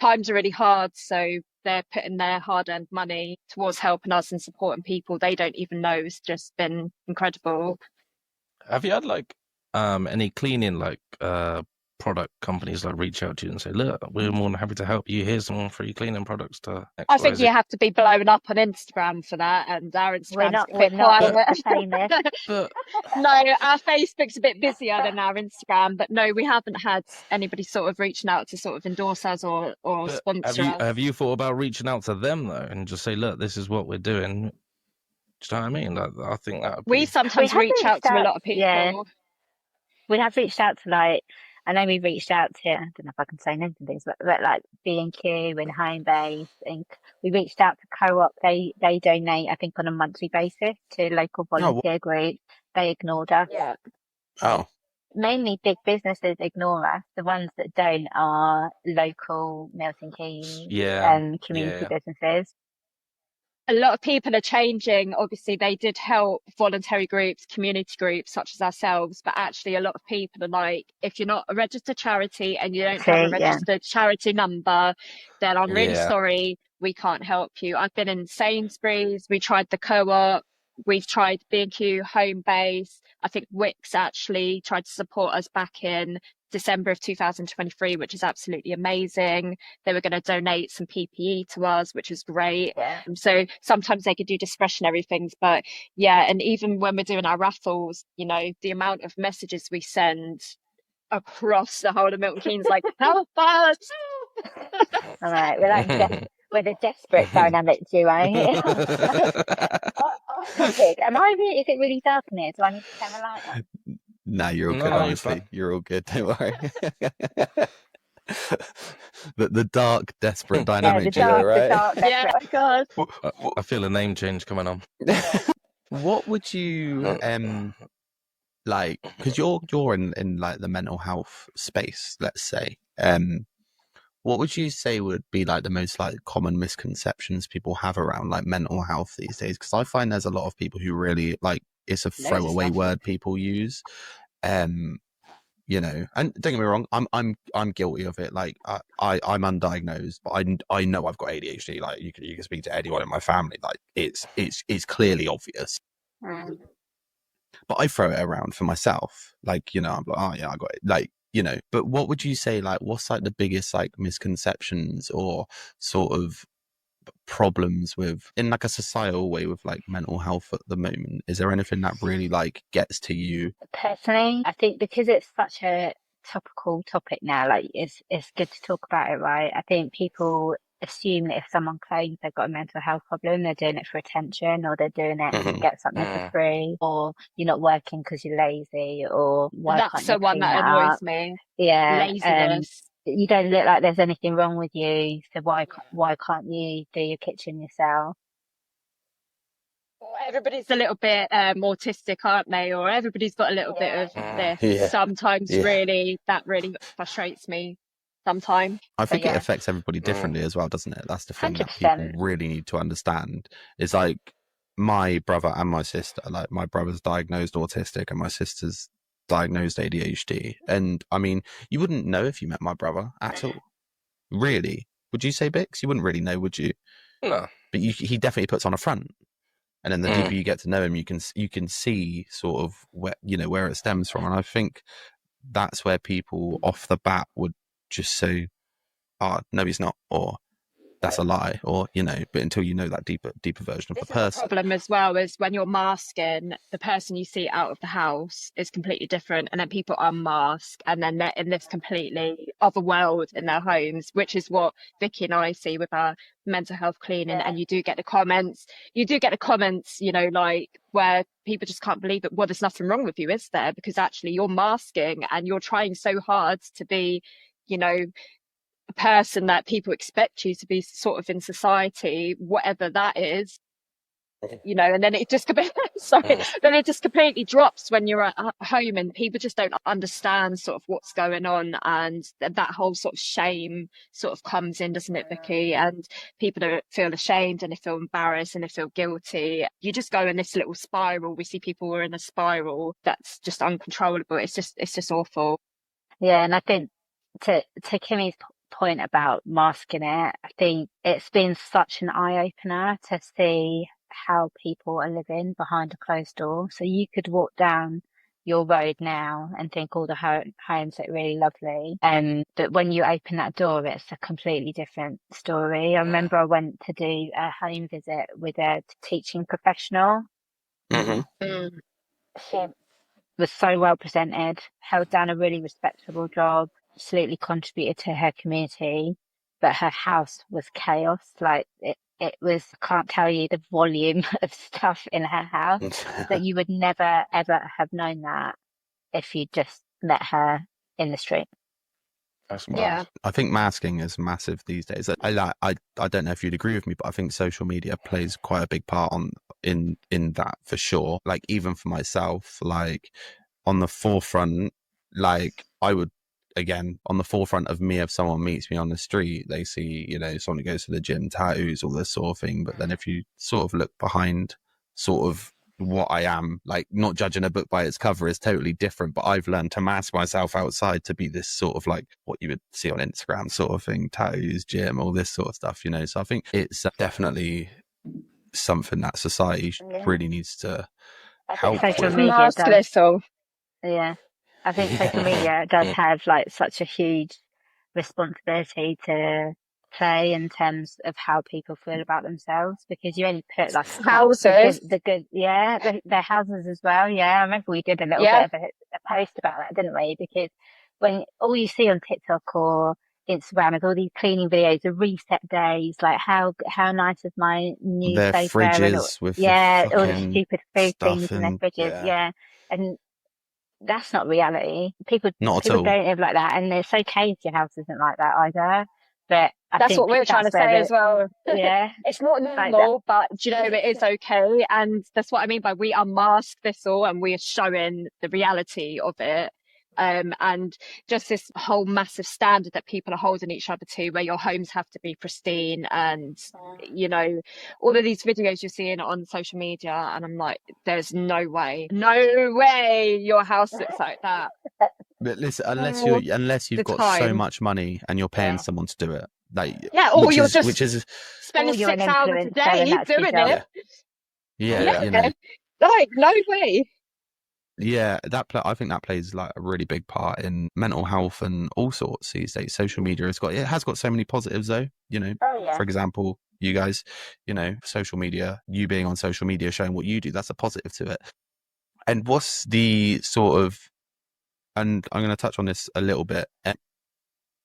D: Times are really hard, so they're putting their hard-earned money towards helping us and supporting people they don't even know. It's just been incredible.
C: Have you had any cleaning product companies reach out to you and say, look, we're more than happy to help you, here's some free cleaning products to
D: I think you have to be blowing up on Instagram for that, and our Instagram's
B: we're not famous.
D: No, our Facebook's a bit busier than our Instagram, but no, we haven't had anybody sort of reaching out to sort of endorse us or sponsor us.
C: Have you thought about reaching out to them though and just say, look, this is what we're doing? Do you know what I mean? I think that
D: we sometimes reach out to a lot of people.
B: Yeah. We have reached out to I know we reached out to, I don't know if I can say names and things, but B&Q and Homebase. I think we reached out to Co-op. They donate, I think, on a monthly basis to local volunteer groups. They ignored us.
D: Yeah.
A: Oh.
B: Mainly big businesses ignore us. The ones that don't are local Milton Keynes and community businesses.
D: A lot of people are changing. Obviously, they did help voluntary groups, community groups such as ourselves, but actually a lot of people are like, if you're not a registered charity and you don't have a registered charity number, then I'm really sorry, we can't help you. I've been in Sainsbury's, we tried the Co-op, we've tried B&Q, Homebase. I think Wix actually tried to support us back in December of 2023, which is absolutely amazing. They were going to donate some PPE to us, which is great.
B: Yeah.
D: So sometimes they could do discretionary things, but yeah, and even when we're doing our raffles, the amount of messages we send across the whole of Milton Keynes, help us!
B: All right, we're the desperate dynamic duo. Am I really? Is it really dark in here? Do I need to turn the light on?
A: No, you're all good. Honestly, you're all good. Don't worry. the dark, desperate dynamic duo, right?
D: Yeah, oh God.
C: I feel a name change coming on.
A: What would you because you're in the mental health space, let's say. What would you say would be the most common misconceptions people have around mental health these days? Because I find there's a lot of people who really it's a throwaway word people use. And don't get me wrong, I'm guilty of it. I'm undiagnosed, but I know I've got ADHD. You can speak to anyone in my family. It's clearly obvious. But I throw it around for myself. I'm like, oh yeah, I got it. But what would you say, what's the biggest misconceptions or sort of problems with in a societal way with mental health at the moment? Is there anything that really gets to you
B: personally? I think because it's such a topical topic now, it's good to talk about it, right? I think people assume that if someone claims they've got a mental health problem, they're doing it for attention, or they're doing it to get something for free, or you're not working because you're lazy, or
D: that's the one that annoys me.
B: Yeah,
D: laziness.
B: You don't look like there's anything wrong with you, so why can't you do your kitchen yourself?
D: Everybody's a little bit autistic, aren't they? Or everybody's got a little bit of this. Yeah. Sometimes really, that really frustrates me sometimes.
A: I think it affects everybody differently as well, doesn't it? That's the thing 100%. That people really need to understand. Is my brother and my sister, my brother's diagnosed autistic and my sister's diagnosed ADHD. And I mean, you wouldn't know if you met my brother at all. Really? Would you say, Bix? You wouldn't really know, would you?
C: No.
A: But he definitely puts on a front. And then the deeper you get to know him, you can see sort of where it stems from. And I think that's where people off the bat would just say, oh, no, he's not, or that's a lie, or but until you know that deeper version of
D: This
A: the
D: is the
A: person.
D: problem as well, is when you're masking, the person you see out of the house is completely different, and then people unmask, and then they're in this completely other world in their homes, which is what Vickie and I see with our mental health cleaning. And you do get the comments, like where people just can't believe it. Well, there's nothing wrong with you, is there? Because actually you're masking and you're trying so hard to be, a person that people expect you to be sort of in society, whatever that is, and then it just then it just completely drops when you're at home, and people just don't understand sort of what's going on, and that whole sort of shame sort of comes in, doesn't it, Vickie? And people don't feel ashamed, and they feel embarrassed, and they feel guilty. You just go in this little spiral. We see people who are in a spiral that's just uncontrollable. It's just awful.
B: Yeah, and I think to Kimmy's point about masking it, I think it's been such an eye-opener to see how people are living behind a closed door. So you could walk down your road now and think all the homes look really lovely, but when you open that door, it's a completely different story. I remember I went to do a home visit with a teaching professional.
D: Mm.
B: She was so well presented, held down a really respectable job, absolutely contributed to her community, but her house was chaos. Like it was, I can't tell you the volume of stuff in her house that you would never ever have known that if you just met her in the street.
C: That's
D: Yeah.
C: mad.
A: I think masking is massive these days. I don't know if you'd agree with me, but I think social media plays quite a big part in that for sure. Like even for myself, like on the forefront, like I would, again, on the forefront of me, if someone meets me on the street, they see, someone who goes to the gym, tattoos, all this sort of thing. But then if you sort of look behind sort of what I am, like not judging a book by its cover is totally different, but I've learned to mask myself outside to be this sort of like what you would see on Instagram sort of thing, tattoos, gym, all this sort of stuff, so I think it's definitely something that society really needs to help
B: social
A: with.
B: media
D: Mask
B: does.
D: this all.
B: Yeah, I think social media does have like such a huge responsibility to play in terms of how people feel about themselves, because you only put like
D: Houses.
B: their houses as well. Yeah, I remember we did a little
D: Yeah.
B: bit of a post about that, didn't we? Because when all you see on TikTok or Instagram is all these cleaning videos, the reset days, like how nice is my new
A: Their
B: sofa, and
A: fridges with the
B: all the
A: fucking
B: stupid food
A: stuff
B: things in their
A: and
B: fridges, and that's not reality. People
A: not at all.
B: don't live like that, and it's okay if your house isn't like that either. But I
D: That's
B: think
D: what we're trying to say as well.
B: Yeah,
D: It's not normal, but do you know, it is okay. And that's what I mean by we unmask this all and we are showing the reality of it. And just this whole massive standard that people are holding each other to, where your homes have to be pristine, and all of these videos you're seeing on social media, and I'm like, there's no way your house looks like that.
A: But listen, unless you've got so much money and you're paying someone to do it, like
D: or
A: which
D: you're
A: is
D: just
A: which is
D: spending
B: you're an
D: 6 hours a
B: influencer
D: day
B: and that's your
D: doing
B: job.
D: it.
A: yeah.
D: Like, no way.
A: Yeah, I think that plays like a really big part in mental health and all sorts these days. Social media has got so many positives though, for example, you guys, social media, you being on social media, showing what you do, that's a positive to it. And what's the sort of, and I'm going to touch on this a little bit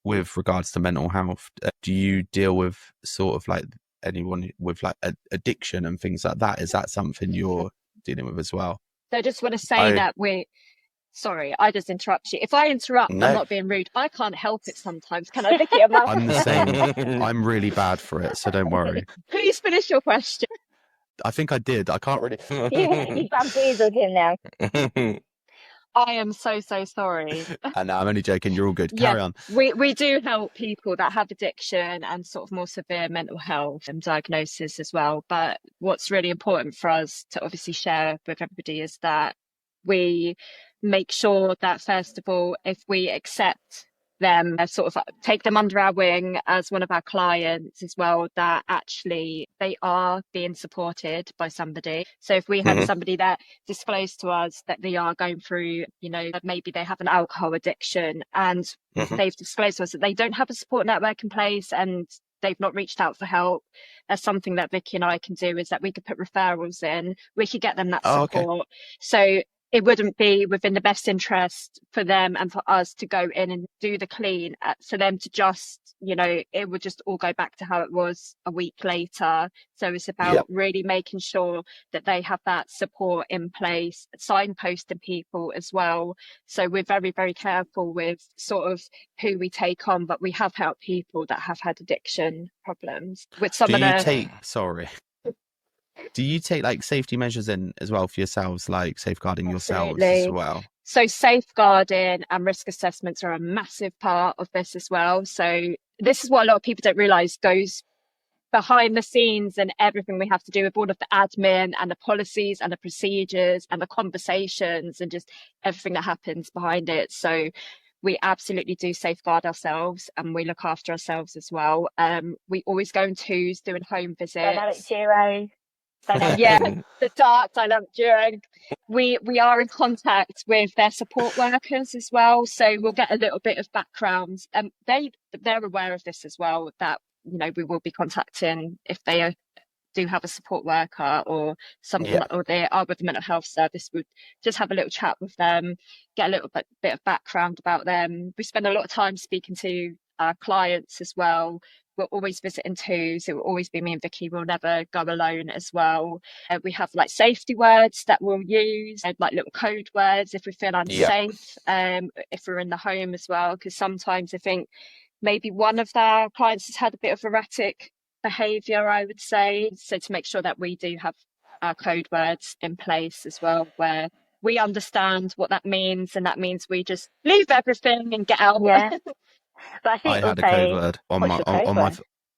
A: with regards to mental health. Do you deal with sort of like anyone with like addiction and things like that? Is that something you're dealing with as well?
D: So I just want to say that sorry, I just interrupt you. If I interrupt,
A: No.
D: I'm not being rude. I can't help it sometimes. Can I, Vickie?
A: I'm the same. I'm really bad for it, so don't worry.
D: Please finish your question.
A: I think I did. I can't really.
B: You bamboozled him now.
D: I am so sorry.
A: And I'm only joking. You're all good. Carry on.
D: We do help people that have addiction and sort of more severe mental health and diagnosis as well. But what's really important for us to obviously share with everybody is that we make sure that, first of all, if we accept them, sort of take them under our wing as one of our clients as well, that actually they are being supported by somebody. So if we had somebody that disclosed to us that they are going through, maybe they have an alcohol addiction, and they've disclosed to us that they don't have a support network in place, and they've not reached out for help, that's something that Vickie and I can do, is that we could put referrals in, we could get them that
A: Okay.
D: support. So it wouldn't be within the best interest for them and for us to go in and do the clean, for them to just, it would just all go back to how it was a week later. So it's about really making sure that they have that support in place, signposting people as well. So we're very, very careful with sort of who we take on, but we have helped people that have had addiction problems with some of the...
A: Do you take like safety measures in as well for yourselves, like safeguarding yourselves
D: Absolutely.
A: as well?
D: So safeguarding and risk assessments are a massive part of this as well. So this is what a lot of people don't realise goes behind the scenes, and everything we have to do with all of the admin and the policies and the procedures and the conversations and just everything that happens behind it. So we absolutely do safeguard ourselves, and we look after ourselves as well. We always go in twos, doing home visits. Yeah, the dark dynamic during. We are in contact with their support workers as well, so we'll get a little bit of background. They're aware of this as well, that we will be contacting if they do have a support worker or something, or they are with the mental health service. We'd just have a little chat with them, get a little bit of background about them. We spend a lot of time speaking to our clients as well. We'll always visit in twos. It will always be me and Vickie. We'll never go alone as well. We have like safety words that we'll use, like little code words if we feel unsafe, if we're in the home as well. Because sometimes I think maybe one of our clients has had a bit of erratic behaviour, I would say. So to make sure that we do have our code words in place as well, where we understand what that means, and that means we just leave everything and get out.
B: Yeah. But I think
A: I had a code word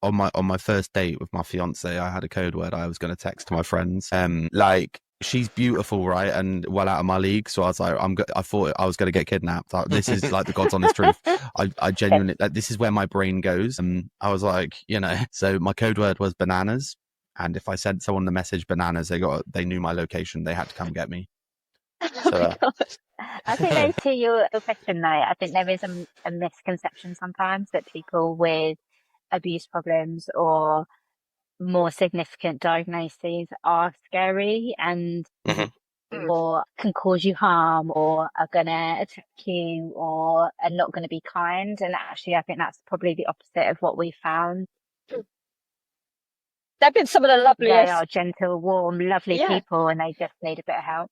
A: on my first date with my fiance. I had a code word I was going to text to my friends. Like, she's beautiful, right, and well out of my league. So I was like, I thought I was going to get kidnapped. This is like the God's honest truth. I genuinely, like, this is where my brain goes. And I was like, so my code word was bananas. And if I sent someone the message bananas, they knew my location. They had to come get me. So,
B: I think to your question though, I think there is a misconception sometimes that people with abuse problems or more significant diagnoses are scary and or can cause you harm or are going to attack you or are not going to be kind. And actually, I think that's probably the opposite of what we found.
D: They've been some of the loveliest.
B: They are gentle, warm, lovely people, and they just need a bit of help.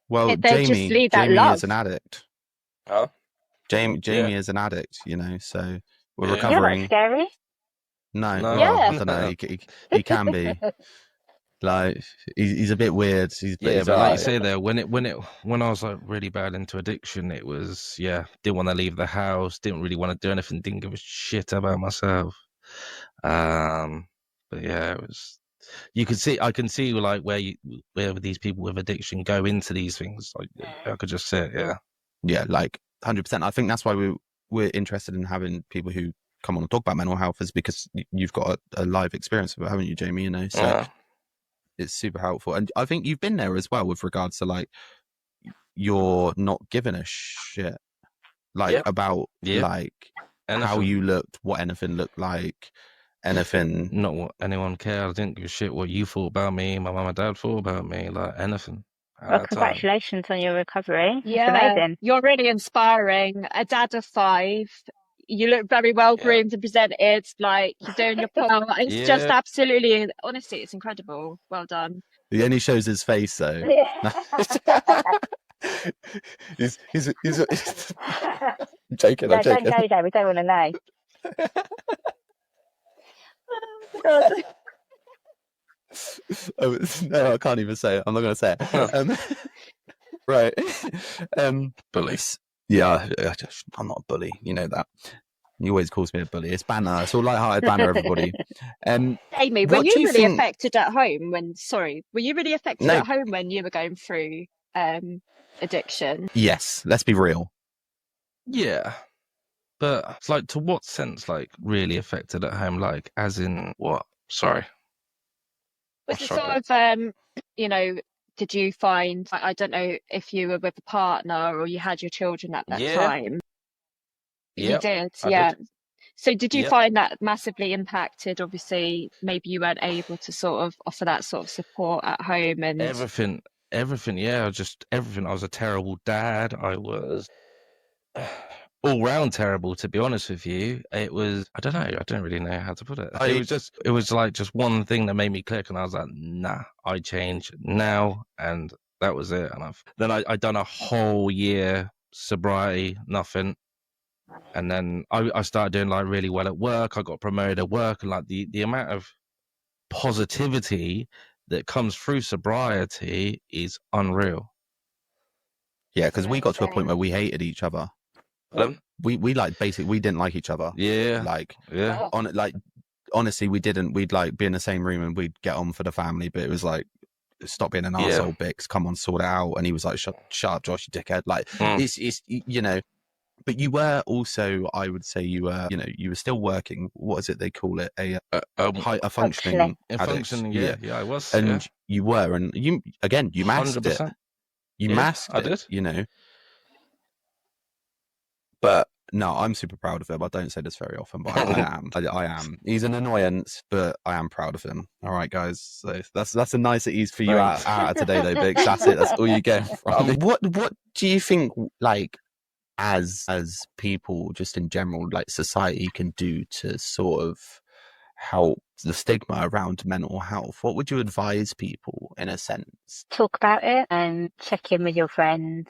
A: Well, Jamie is an addict.
C: Oh,
A: Jamie is an addict, so we're recovering.
B: You're not scary.
A: No. Well, I don't know. He can be. Like, he's a bit weird.
C: But like you say there, when I was like really bad into addiction, it was didn't want to leave the house, didn't really want to do anything, didn't give a shit about myself. But yeah, it was. I can see like where these people with addiction go into these things. Like, I could just say it,
A: yeah, like 100%. I think that's why we're interested in having people who come on and talk about mental health, is because you've got a live experience of it, haven't you, Jamie? So it's super helpful. And I think you've been there as well with regards to like you're not giving a shit about like anything. How you looked, what anything looked like. Anything.
C: Not what anyone cared. I didn't give a shit what you thought about me, my mum and dad thought about me, like anything.
B: Well, congratulations on your recovery.
D: Yeah,
B: it's amazing.
D: You're really inspiring. A dad of 5. You look very well groomed and presented, like you're doing your part. It's just absolutely, honestly, it's incredible. Well done.
A: He only shows his face though. he's joking.
B: No, don't go there. We don't want to know.
D: God.
A: No, I can't even say it. I'm not going to say it. Right. Bullies. Yeah, I'm not a bully. You know that. He always calls me a bully. It's banter. It's all light-hearted banter, everybody.
D: Amy, were you really affected at home when? Sorry, were you really affected at home when you were going through addiction?
A: Yes. Let's be real.
C: Yeah. But it's like, to what sense, like, really affected at home? Like, as in what? Sorry.
D: Was it sort of, did you find, I don't know if you were with a partner or you had your children at that time?
C: Yep,
D: you did,
C: I did.
D: So did you
C: Yep.
D: find that massively impacted? Obviously, maybe you weren't able to sort of offer that sort of support at home and
C: Everything, yeah, just everything. I was a terrible dad. I was all round terrible, to be honest with you. It was, I don't know, I don't really know how to put it. It was like just one thing that made me click, and I was like, nah, I change now, and that was it. And I'd done a whole year sobriety, nothing. And then I started doing like really well at work. I got promoted at work, and like the amount of positivity that comes through sobriety is unreal.
A: Yeah, because we got to a point where we hated each other. We like basically we didn't like each other.
C: Yeah.
A: Like
C: Yeah.
A: Honestly, we didn't. We'd like be in the same room and we'd get on for the family, but it was like, stop being an arsehole, Bix. Come on, sort it out. And he was like, shut up, Josh, you dickhead. Like it's you know. But you were also, I would say, you were still working. What is it they call it? A functioning addict.
C: Functioning, yeah, I was.
A: And you were, and you masked 100%. It. You masked it.
C: I did.
A: But no, I'm super proud of him. I don't say this very often, but I am. I am. He's an annoyance, but I am proud of him. All right, guys. So that's a nice ease for you out of today, though, Bix. That's it. That's all you get from it. What do you think, like, as people, just in general, like society can do to sort of help the stigma around mental health? What would you advise people, in a sense?
B: Talk about it and check in with your friends.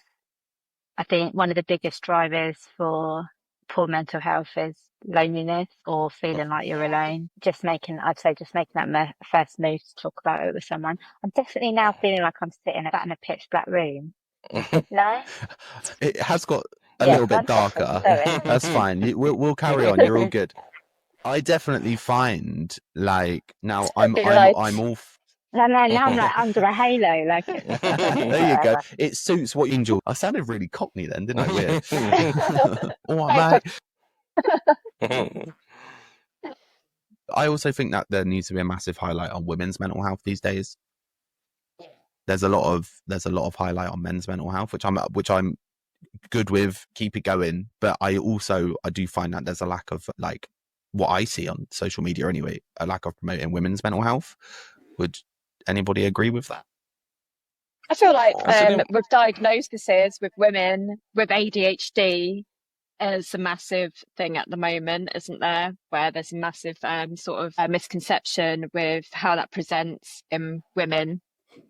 B: I think one of the biggest drivers for poor mental health is loneliness or feeling like you're alone. I'd say just making that first move to talk about it with someone. I'm definitely now feeling like I'm sitting in a pitch black room. No?
A: It has got a little bit darker. That's fine. We'll carry on. You're all good. I definitely find, like, now I'm all.
B: No, now I'm like under a halo. Like,
A: there you go. It suits what Angel. I sounded really cockney then, didn't I? Weird. All right, mate. I also think that there needs to be a massive highlight on women's mental health these days. There's a lot of highlight on men's mental health, which I'm good with. Keep it going, but I do find that there's a lack of, like, what I see on social media anyway, a lack of promoting women's mental health. Would anybody agree with that?
D: I feel like with diagnoses with women with ADHD is a massive thing at the moment, isn't there? Where there's a massive sort of misconception with how that presents in women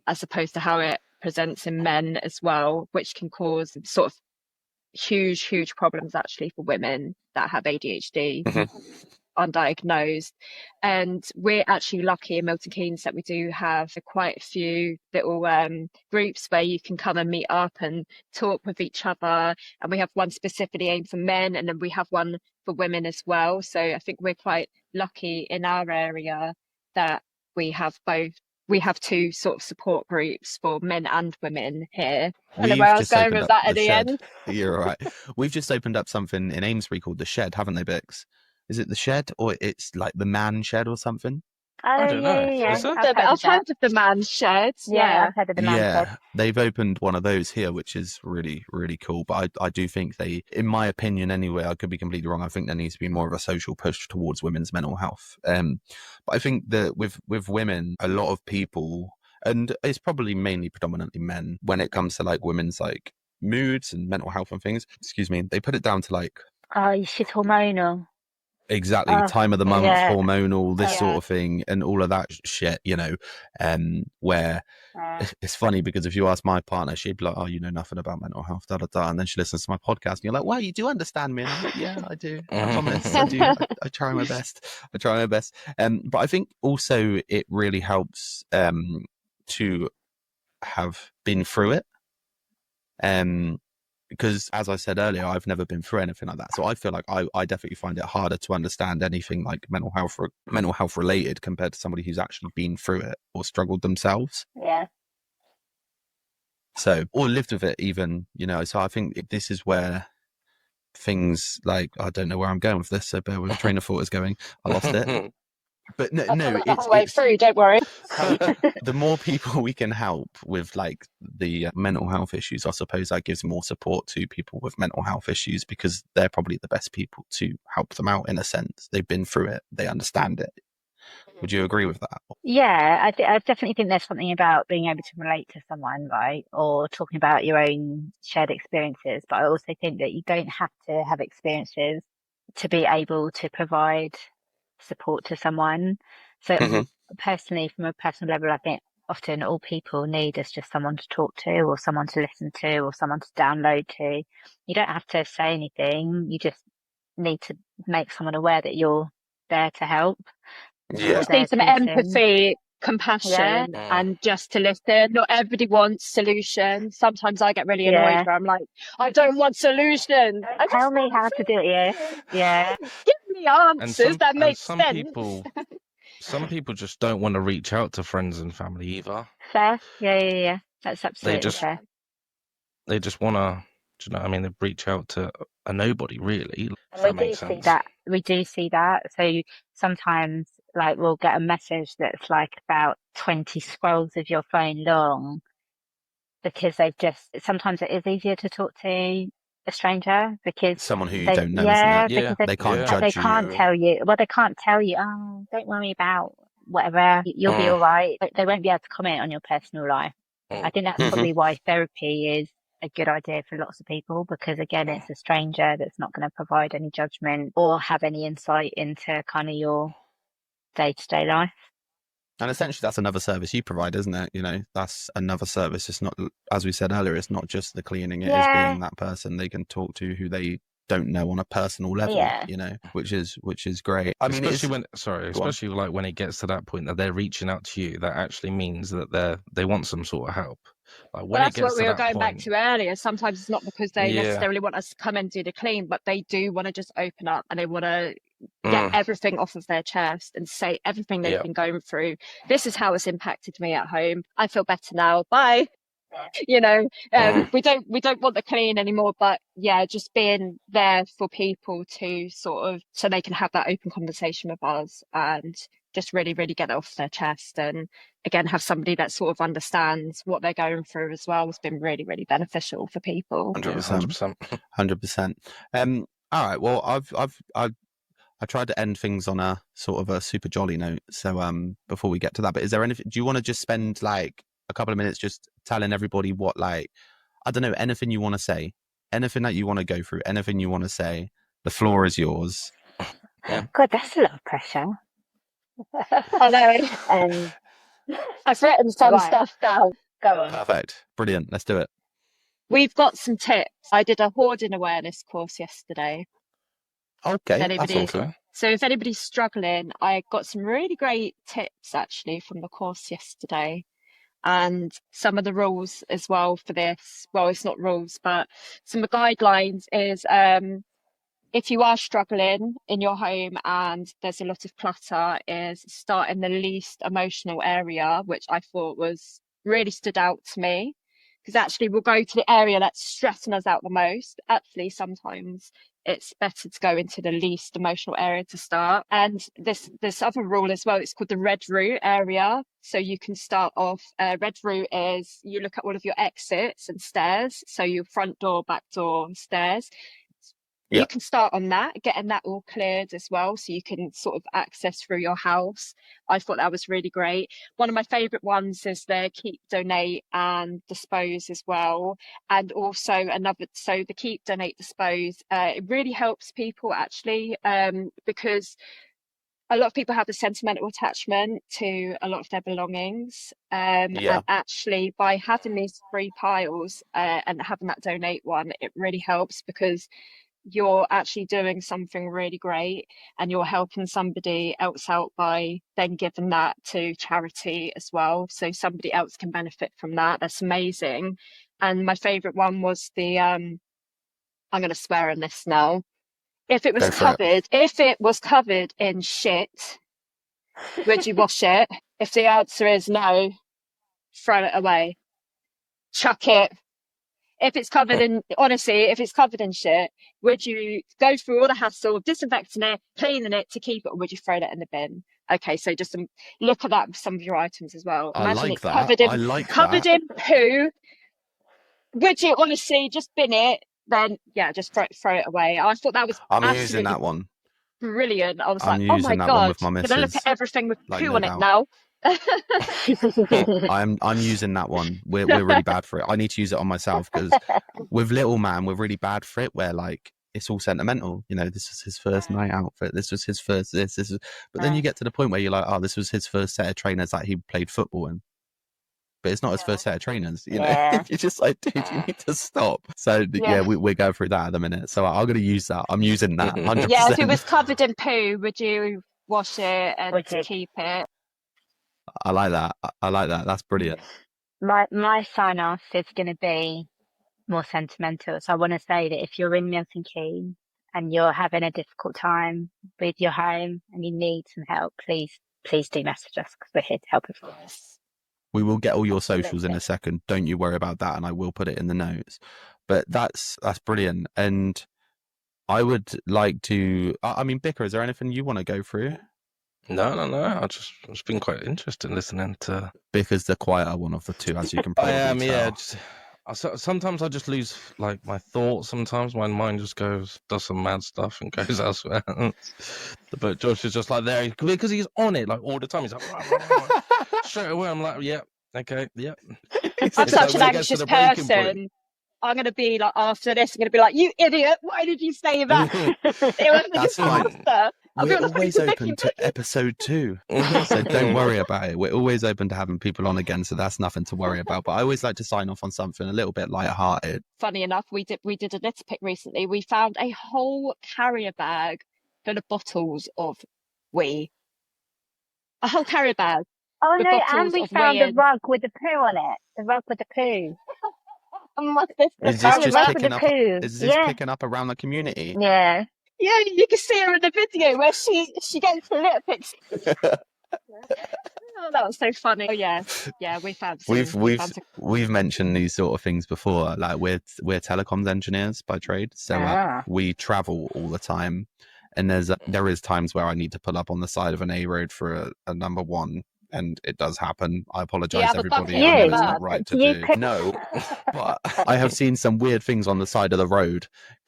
D: as opposed to how it presents in men as well, which can cause sort of huge problems actually for women that have ADHD. Undiagnosed. And we're actually lucky in Milton Keynes that we do have quite a few little groups where you can come and meet up and talk with each other, and we have one specifically aimed for men, and then we have one for women as well. So I think we're quite lucky in our area that we have both. We have two sort of support groups for men and women here. I don't know where I was going with that at the end.
A: You're all right. We've just opened up something in Amesbury called The Shed, haven't they, Bix? Is it The Shed, or it's like the Man Shed or something?
C: I don't know.
B: Yeah.
D: I've heard of the Man Shed.
B: Yeah, I've heard of the Man Shed.
A: They've opened one of those here, which is really, really cool. But I do think in my opinion anyway, I could be completely wrong, I think there needs to be more of a social push towards women's mental health. But I think that with women, a lot of people, and it's probably mainly predominantly men, when it comes to like women's like moods and mental health and things, they put it down to like,
B: she's hormonal.
A: Exactly, time of the month, hormonal, this sort of thing, and all of that shit, where it's funny because if you ask my partner, she'd be like, oh, you know nothing about mental health, and then she listens to my podcast, and you're like, wow, you do understand me? And I'm like, yeah, I do. I promise, I do. I try my best. But I think also it really helps to have been through it. Because as I said earlier, I've never been through anything like that. So I feel like I definitely find it harder to understand anything like mental health related compared to somebody who's actually been through it or struggled themselves.
B: Yeah.
A: So, or lived with it even, so I think this is where things like, I don't know where I'm going with this, so bear with the train of thought is going. I lost it. But no,
D: I'll
A: no,
D: follow the
A: it's
D: whole way through, don't worry.
A: the more people we can help with like the mental health issues, I suppose that gives more support to people with mental health issues, because they're probably the best people to help them out in a sense. They've been through it, they understand it. Would you agree with that?
B: Yeah, I definitely think there's something about being able to relate to someone, right? Or talking about your own shared experiences. But I also think that you don't have to have experiences to be able to provide support to someone. So
A: Mhm.
B: personally, from a personal level, I think often all people need is just someone to talk to, or someone to listen to, or someone to download to. You don't have to say anything. You just need to make someone aware that you're there to help,
A: Yeah.
B: or
D: Just
B: there
D: need some
B: to listen.
D: empathy,
B: Yeah,
D: compassion, and just to listen. Not everybody wants solutions. Sometimes I get really annoyed
B: yeah.
D: where I'm like, I don't want solutions. I
B: Tell
D: just
B: me
D: want
B: how to do it. Yeah, yeah,
D: freedom. Give me answers that make sense.
C: Some people just don't want to reach out to friends and family either.
B: fair. Yeah. That's
C: They
B: absolutely
C: just
B: fair.
C: they just want to, do you know what I mean? They reach out to a nobody really. If
B: And we
C: that
B: do
C: makes
B: see
C: sense.
B: that. We do see that. So sometimes, like, we'll get a message that's like about 20 scrolls of your phone long, because sometimes it is easier to talk to a stranger, because
A: Someone who you don't know, isn't it?
C: Yeah,
A: They can't
C: yeah.
B: they
A: judge you.
B: can't tell you. Well, they can't tell you, oh, don't worry about whatever. You'll be all right. But they won't be able to comment on your personal life. I think that's
A: Mhm.
B: probably why therapy is a good idea for lots of people, because again, it's a stranger that's not going to provide any judgment or have any insight into kind of your day-to-day life.
A: And essentially, that's another service you provide, isn't it? You know, that's another service. It's not, as we said earlier, it's not just the cleaning. It is
B: Yeah,
A: being that person they can talk to who they don't know on a personal level.
B: yeah.
A: You know, which is great. I mean,
C: especially like when it gets to that point that they're reaching out to you, that actually means that they want some sort of help. Like
D: Well,
C: when it
D: that's what
C: gets
D: we
C: to
D: were
C: that
D: going back
C: point,
D: to earlier. Sometimes it's not because they
C: yeah,
D: necessarily want us to come and do the clean, but they do want to just open up and they want to get
C: Mm.
D: everything off of their chest and say everything they've
C: Yeah.
D: been going through. This is how it's impacted me at home. I feel better now. Bye. You know, we don't want the clean anymore, but yeah, just being there for people to sort of, so they can have that open conversation with us and just really, really get it off their chest. And again, have somebody that sort of understands what they're going through as well has been really, really beneficial for people.
C: 100%.
A: 100%. All right. Well, I tried to end things on a sort of a super jolly note. So before we get to that, but is there anything? Do you want to just spend like a couple of minutes just telling everybody what, like, I don't know, anything you want to say, anything that you want to go through, anything you want to say? The floor is yours.
C: Yeah.
B: God, that's a lot of pressure.
D: I know. I've written some stuff down.
B: Go on.
A: Perfect. Brilliant. Let's do it.
D: We've got some tips. I did a hoarding awareness course yesterday.
A: Okay. That's awesome.
D: So if anybody's struggling, I got some really great tips actually from the course yesterday. And some of the rules as well for this. Well, it's not rules, but some of the guidelines is if you are struggling in your home and there's a lot of clutter, is start in the least emotional area, which I thought was really stood out to me. Because actually we'll go to the area that's stressing us out the most. Actually, sometimes it's better to go into the least emotional area to start. And this other rule as well, it's called the red route area. So you can start off, red route is you look at all of your exits and stairs. So your front door, back door, stairs.
A: Yeah.
D: You can start on that, getting that all cleared as well, so you can sort of access through your house. I thought that was really great. One of my favourite ones is the keep, donate and dispose as well. And also so the keep, donate, dispose, it really helps people actually, because a lot of people have a sentimental attachment to a lot of their belongings. And actually by having these 3 piles and having that donate one, it really helps, because you're actually doing something really great and you're helping somebody else out by then giving that to charity as well. So somebody else can benefit from that. That's amazing. And my favorite one was the, I'm going to swear on this now. If it was covered in shit, would you wash it? If the answer is no, throw it away. Chuck it. If it's covered in shit, would you go through all the hassle of disinfecting it, cleaning it to keep it, or would you throw it in the bin? Okay, so just look at that with some of your items as well.
A: I
D: Imagine
A: like
D: it's
A: that.
D: covered in poo. Would you honestly just bin it? Then yeah, just throw it away. I thought that was
A: I'm using
D: absolutely
A: that one.
D: brilliant. I was
A: I'm
D: like, oh my
A: using that one
D: God,
A: with my
D: I'm gonna look at
A: missus.
D: everything with
A: Like,
D: poo
A: no
D: on it
A: doubt.
D: now.
A: I'm using that one. We're really bad for it. I need to use it on myself because with little man, we're really bad for it. Where like it's all sentimental. You know, this was his first night outfit. This was his first this. This is. But then you get to the point where you're like, oh, this was his first set of trainers that he played football in. But it's not his first set of trainers. You know,
B: Yeah.
A: you're just like, dude, you need to stop. So yeah, we're going through that at the minute. So I'm going to use that. I'm using that 100%.
D: Yeah, if it was covered in poo, would you wash it and
B: Would you?
D: keep it?
A: I like that. I like that. That's brilliant.
B: My sign off is going to be more sentimental. So I want to say that if you're in Milton Keynes and you're having a difficult time with your home and you need some help, please do message us because we're here to help everyone.
A: We will get all your socials in a second. Don't you worry about that, and I will put it in the notes. But that's brilliant. And I would like to. I mean, Bicker, is there anything you want to go through?
C: No. It's been quite interesting listening to.
A: Bicker's the quieter one of the two, as you can probably tell.
C: Yeah. Sometimes I just lose like my thoughts. Sometimes my mind just does some mad stuff and goes elsewhere. But Josh is just like there because he's on it like all the time. He's like straight away. I'm like, yeah, okay, yeah.
D: I'm such an anxious person. I'm going to be like, after this, I'm going to be like, you idiot, why did you say that?
A: That's fine. We're always open to episode 2. So don't worry about it. We're always open to having people on again, so that's nothing to worry about. But I always like to sign off on something a little bit lighthearted.
D: Funny enough, we did a litter pick recently. We found a whole carrier bag full of bottles of wee. A whole carrier bag.
B: Oh no, and we found a rug with the poo on it. The rug with the poo.
A: Is this picking up around the community?
B: Yeah.
D: Yeah, you can see her in the video where she gets the litter picks. Oh, that was so funny. Oh yeah, we found.
A: We've mentioned these sort of things before. Like we're telecoms engineers by trade, so we travel all the time, and there is times where I need to pull up on the side of an A road for a number one. And it does happen. I apologise, everybody. I know it's not right to do. No, but I have seen some weird things on the side of the road.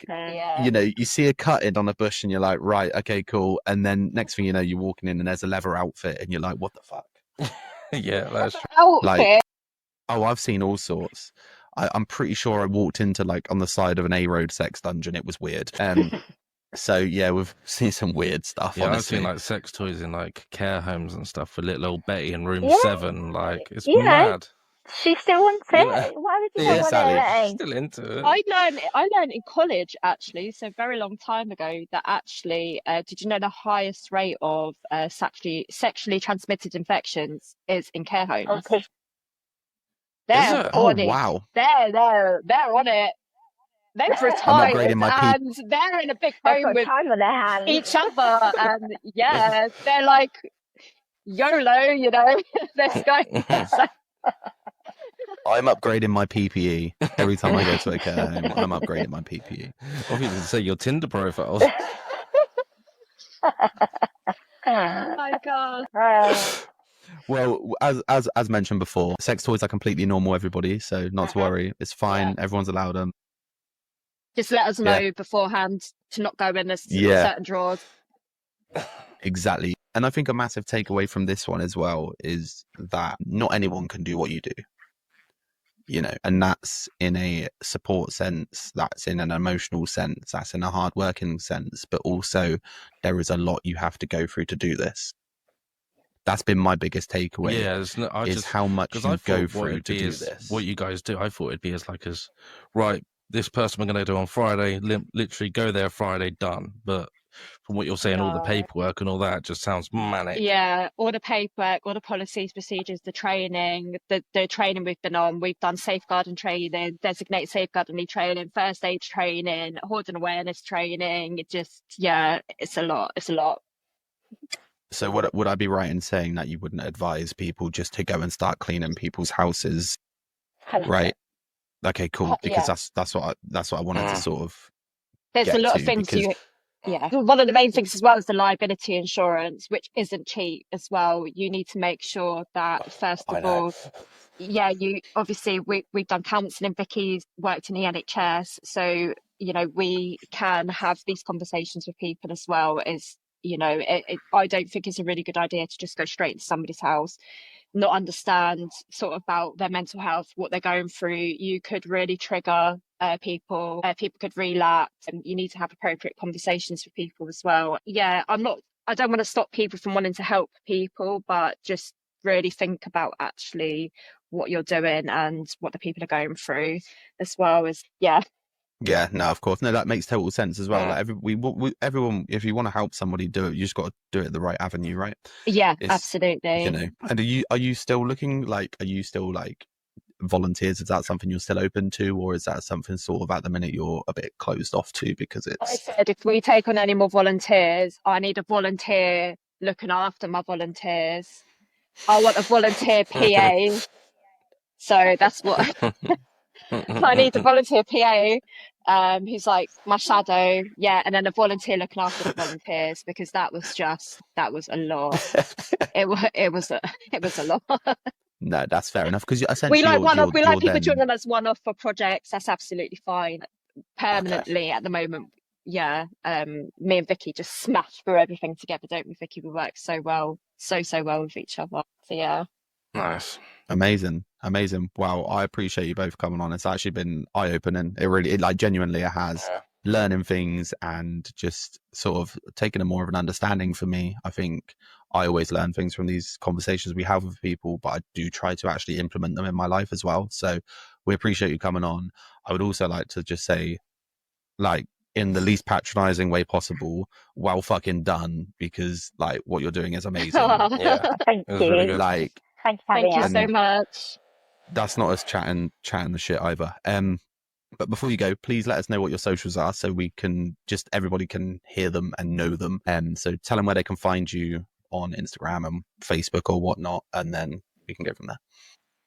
A: You know, you see a cut in on a bush and you're like, right, okay, cool. And then next thing you know, you're walking in and there's a leather outfit and you're like, what the fuck?
C: Yeah, that's true.
A: Like, I've seen all sorts. I'm pretty sure I walked into like on the side of an A road sex dungeon. It was weird. So yeah, we've seen some weird stuff.
C: Yeah,
A: honestly.
C: I've seen like sex toys in like care homes and stuff for little old Betty in room 7. Like it's mad.
B: She still wants it. Why would you not want it?
C: She's still into it.
D: I learned in college actually, so a very long time ago, that actually, did you know the highest rate of sexually transmitted infections is in care homes?
B: Okay.
D: They're on it.
A: Wow.
D: They're on it. They've retired and they're in a big home with each other, and yeah, they're like YOLO, you know. They're going.
A: I'm upgrading my PPE every time I go to a care home. I'm upgrading my PPE.
C: Obviously, say your Tinder profiles.
D: Oh my God.
A: Well, as mentioned before, sex toys are completely normal, everybody. So not to worry, it's fine. Yeah. Everyone's allowed them.
D: Just let us know beforehand to not go in certain drawers.
A: Exactly. And I think a massive takeaway from this one as well is that not anyone can do what you do. You know, and that's in a support sense, that's in an emotional sense, that's in a hard-working sense, but also there is a lot you have to go through to do this. That's been my biggest takeaway. Yeah, how much you go through to do this.
C: What you guys do, I thought it'd be right, this person we're going to do on Friday, literally go there Friday, done. But from what you're saying, all the paperwork and all that just sounds manic.
D: Yeah, all the paperwork, all the policies, procedures, the training, the training we've been on. We've done safeguarding training, designated safeguarding training, first aid training, hoarding awareness training. It just, it's a lot. It's a lot.
A: So would I be right in saying that you wouldn't advise people just to go and start cleaning people's houses? Right. Okay, cool. Because that's what I wanted to sort of.
D: There's a lot of things Yeah. One of the main things as well is the liability insurance, which isn't cheap as well. You need to make sure that, first
C: I
D: of
C: know.
D: all, yeah, you obviously we've done counselling. Vickie's worked in the NHS, so we can have these conversations with people as well. I don't think it's a really good idea to just go straight into somebody's house, not understand sort of about their mental health, what they're going through. You could really trigger people. People could relapse, and you need to have appropriate conversations with people as well. Yeah, I don't want to stop people from wanting to help people, but just really think about actually what you're doing and what the people are going through as well.
A: Yeah, no, of course. No, that makes total sense as well.
D: Yeah.
A: Like everyone, if you want to help somebody do it, you just got to do it the right avenue, right?
D: Yeah,
A: It's,
D: absolutely.
A: and are you still looking like, are you still like volunteers? Is that something you're still open to, or is that something sort of at the minute you're a bit closed off to because
D: I
A: it's
D: said if we take on any more volunteers, I need a volunteer looking after my volunteers. I want a volunteer PA. So that's what I need, a volunteer PA, who's like my shadow, yeah, and then a volunteer looking after the volunteers, because that was a lot. It was a lot.
A: No, that's fair enough because
D: We
A: essentially
D: like
A: you're
D: people
A: then
D: joining us one-off for projects. That's absolutely fine. Permanently at the moment, yeah. Me and Vickie just smash through everything together, don't we, Vickie? We work so well with each other. So yeah.
C: Nice.
A: amazing. Wow, I appreciate you both coming on. It's actually been eye-opening. It like genuinely it has.
C: Yeah.
A: Learning things and just sort of taking a more of an understanding for me. I think I always learn things from these conversations we have with people, but I do try to actually implement them in my life as well. So we appreciate you coming on. I would also like to just say, like, in the least patronizing way possible, well fucking done, because like what you're doing is amazing.
C: Yeah.
B: Thank
C: It was really
B: you.
C: good.
A: Like,
B: Thank you for having
D: Thank you
B: us.
D: so much.
A: that's not us chatting the shit either. But before you go, please let us know what your socials are so we can everybody can hear them and know them. So tell them where they can find you on Instagram and Facebook or whatnot, and then we can go from there.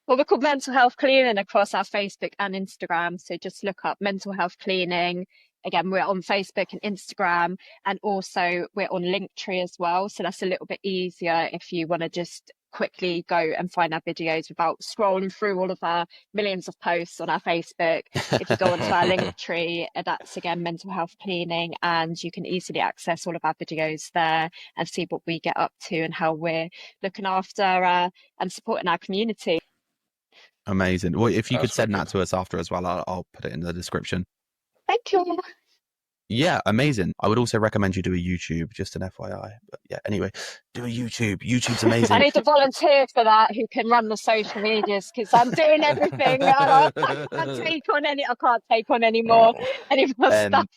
D: Well, we're called Mental Health Cleaning across our Facebook and Instagram. So just look up Mental Health Cleaning. Again, we're on Facebook and Instagram, and also we're on Linktree as well. So that's a little bit easier if you want to just quickly go and find our videos without scrolling through all of our millions of posts on our Facebook. If you go onto our Linktree, that's again Mental Health Cleaning, and you can easily access all of our videos there and see what we get up to and how we're looking after and supporting our community.
A: Amazing. Well, if you could
C: That's
A: send
C: really
A: that to us after as well, I'll put it in the description.
D: Thank you.
A: Yeah, amazing. I would also recommend you do a YouTube, just an FYI. But yeah, anyway, do a YouTube. YouTube's
D: I
A: amazing.
D: need a volunteer for that who can run the social medias, because I'm doing everything. I can't take on any more stuff.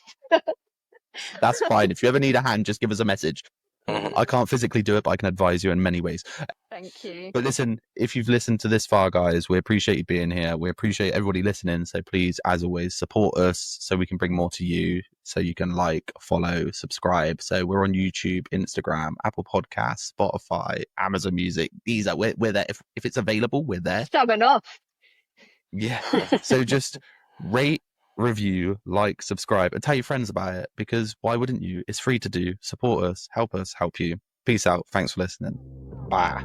A: That's fine. If you ever need a hand, just give us a message. I can't physically do it, but I can advise you in many ways.
D: Thank you.
A: But listen, if you've listened to this far, guys, we appreciate you being here. We appreciate everybody listening. So please, as always, support us so we can bring more to you. So you can like, follow, subscribe. So we're on YouTube, Instagram, Apple Podcasts, Spotify, Amazon Music. We're there. If it's available, we're there.
D: Showing off.
A: Yeah. So just rate, review, like, subscribe, and tell your friends about it, because why wouldn't you? It's free to do. Support us, help you. Peace out. Thanks for listening. Bye.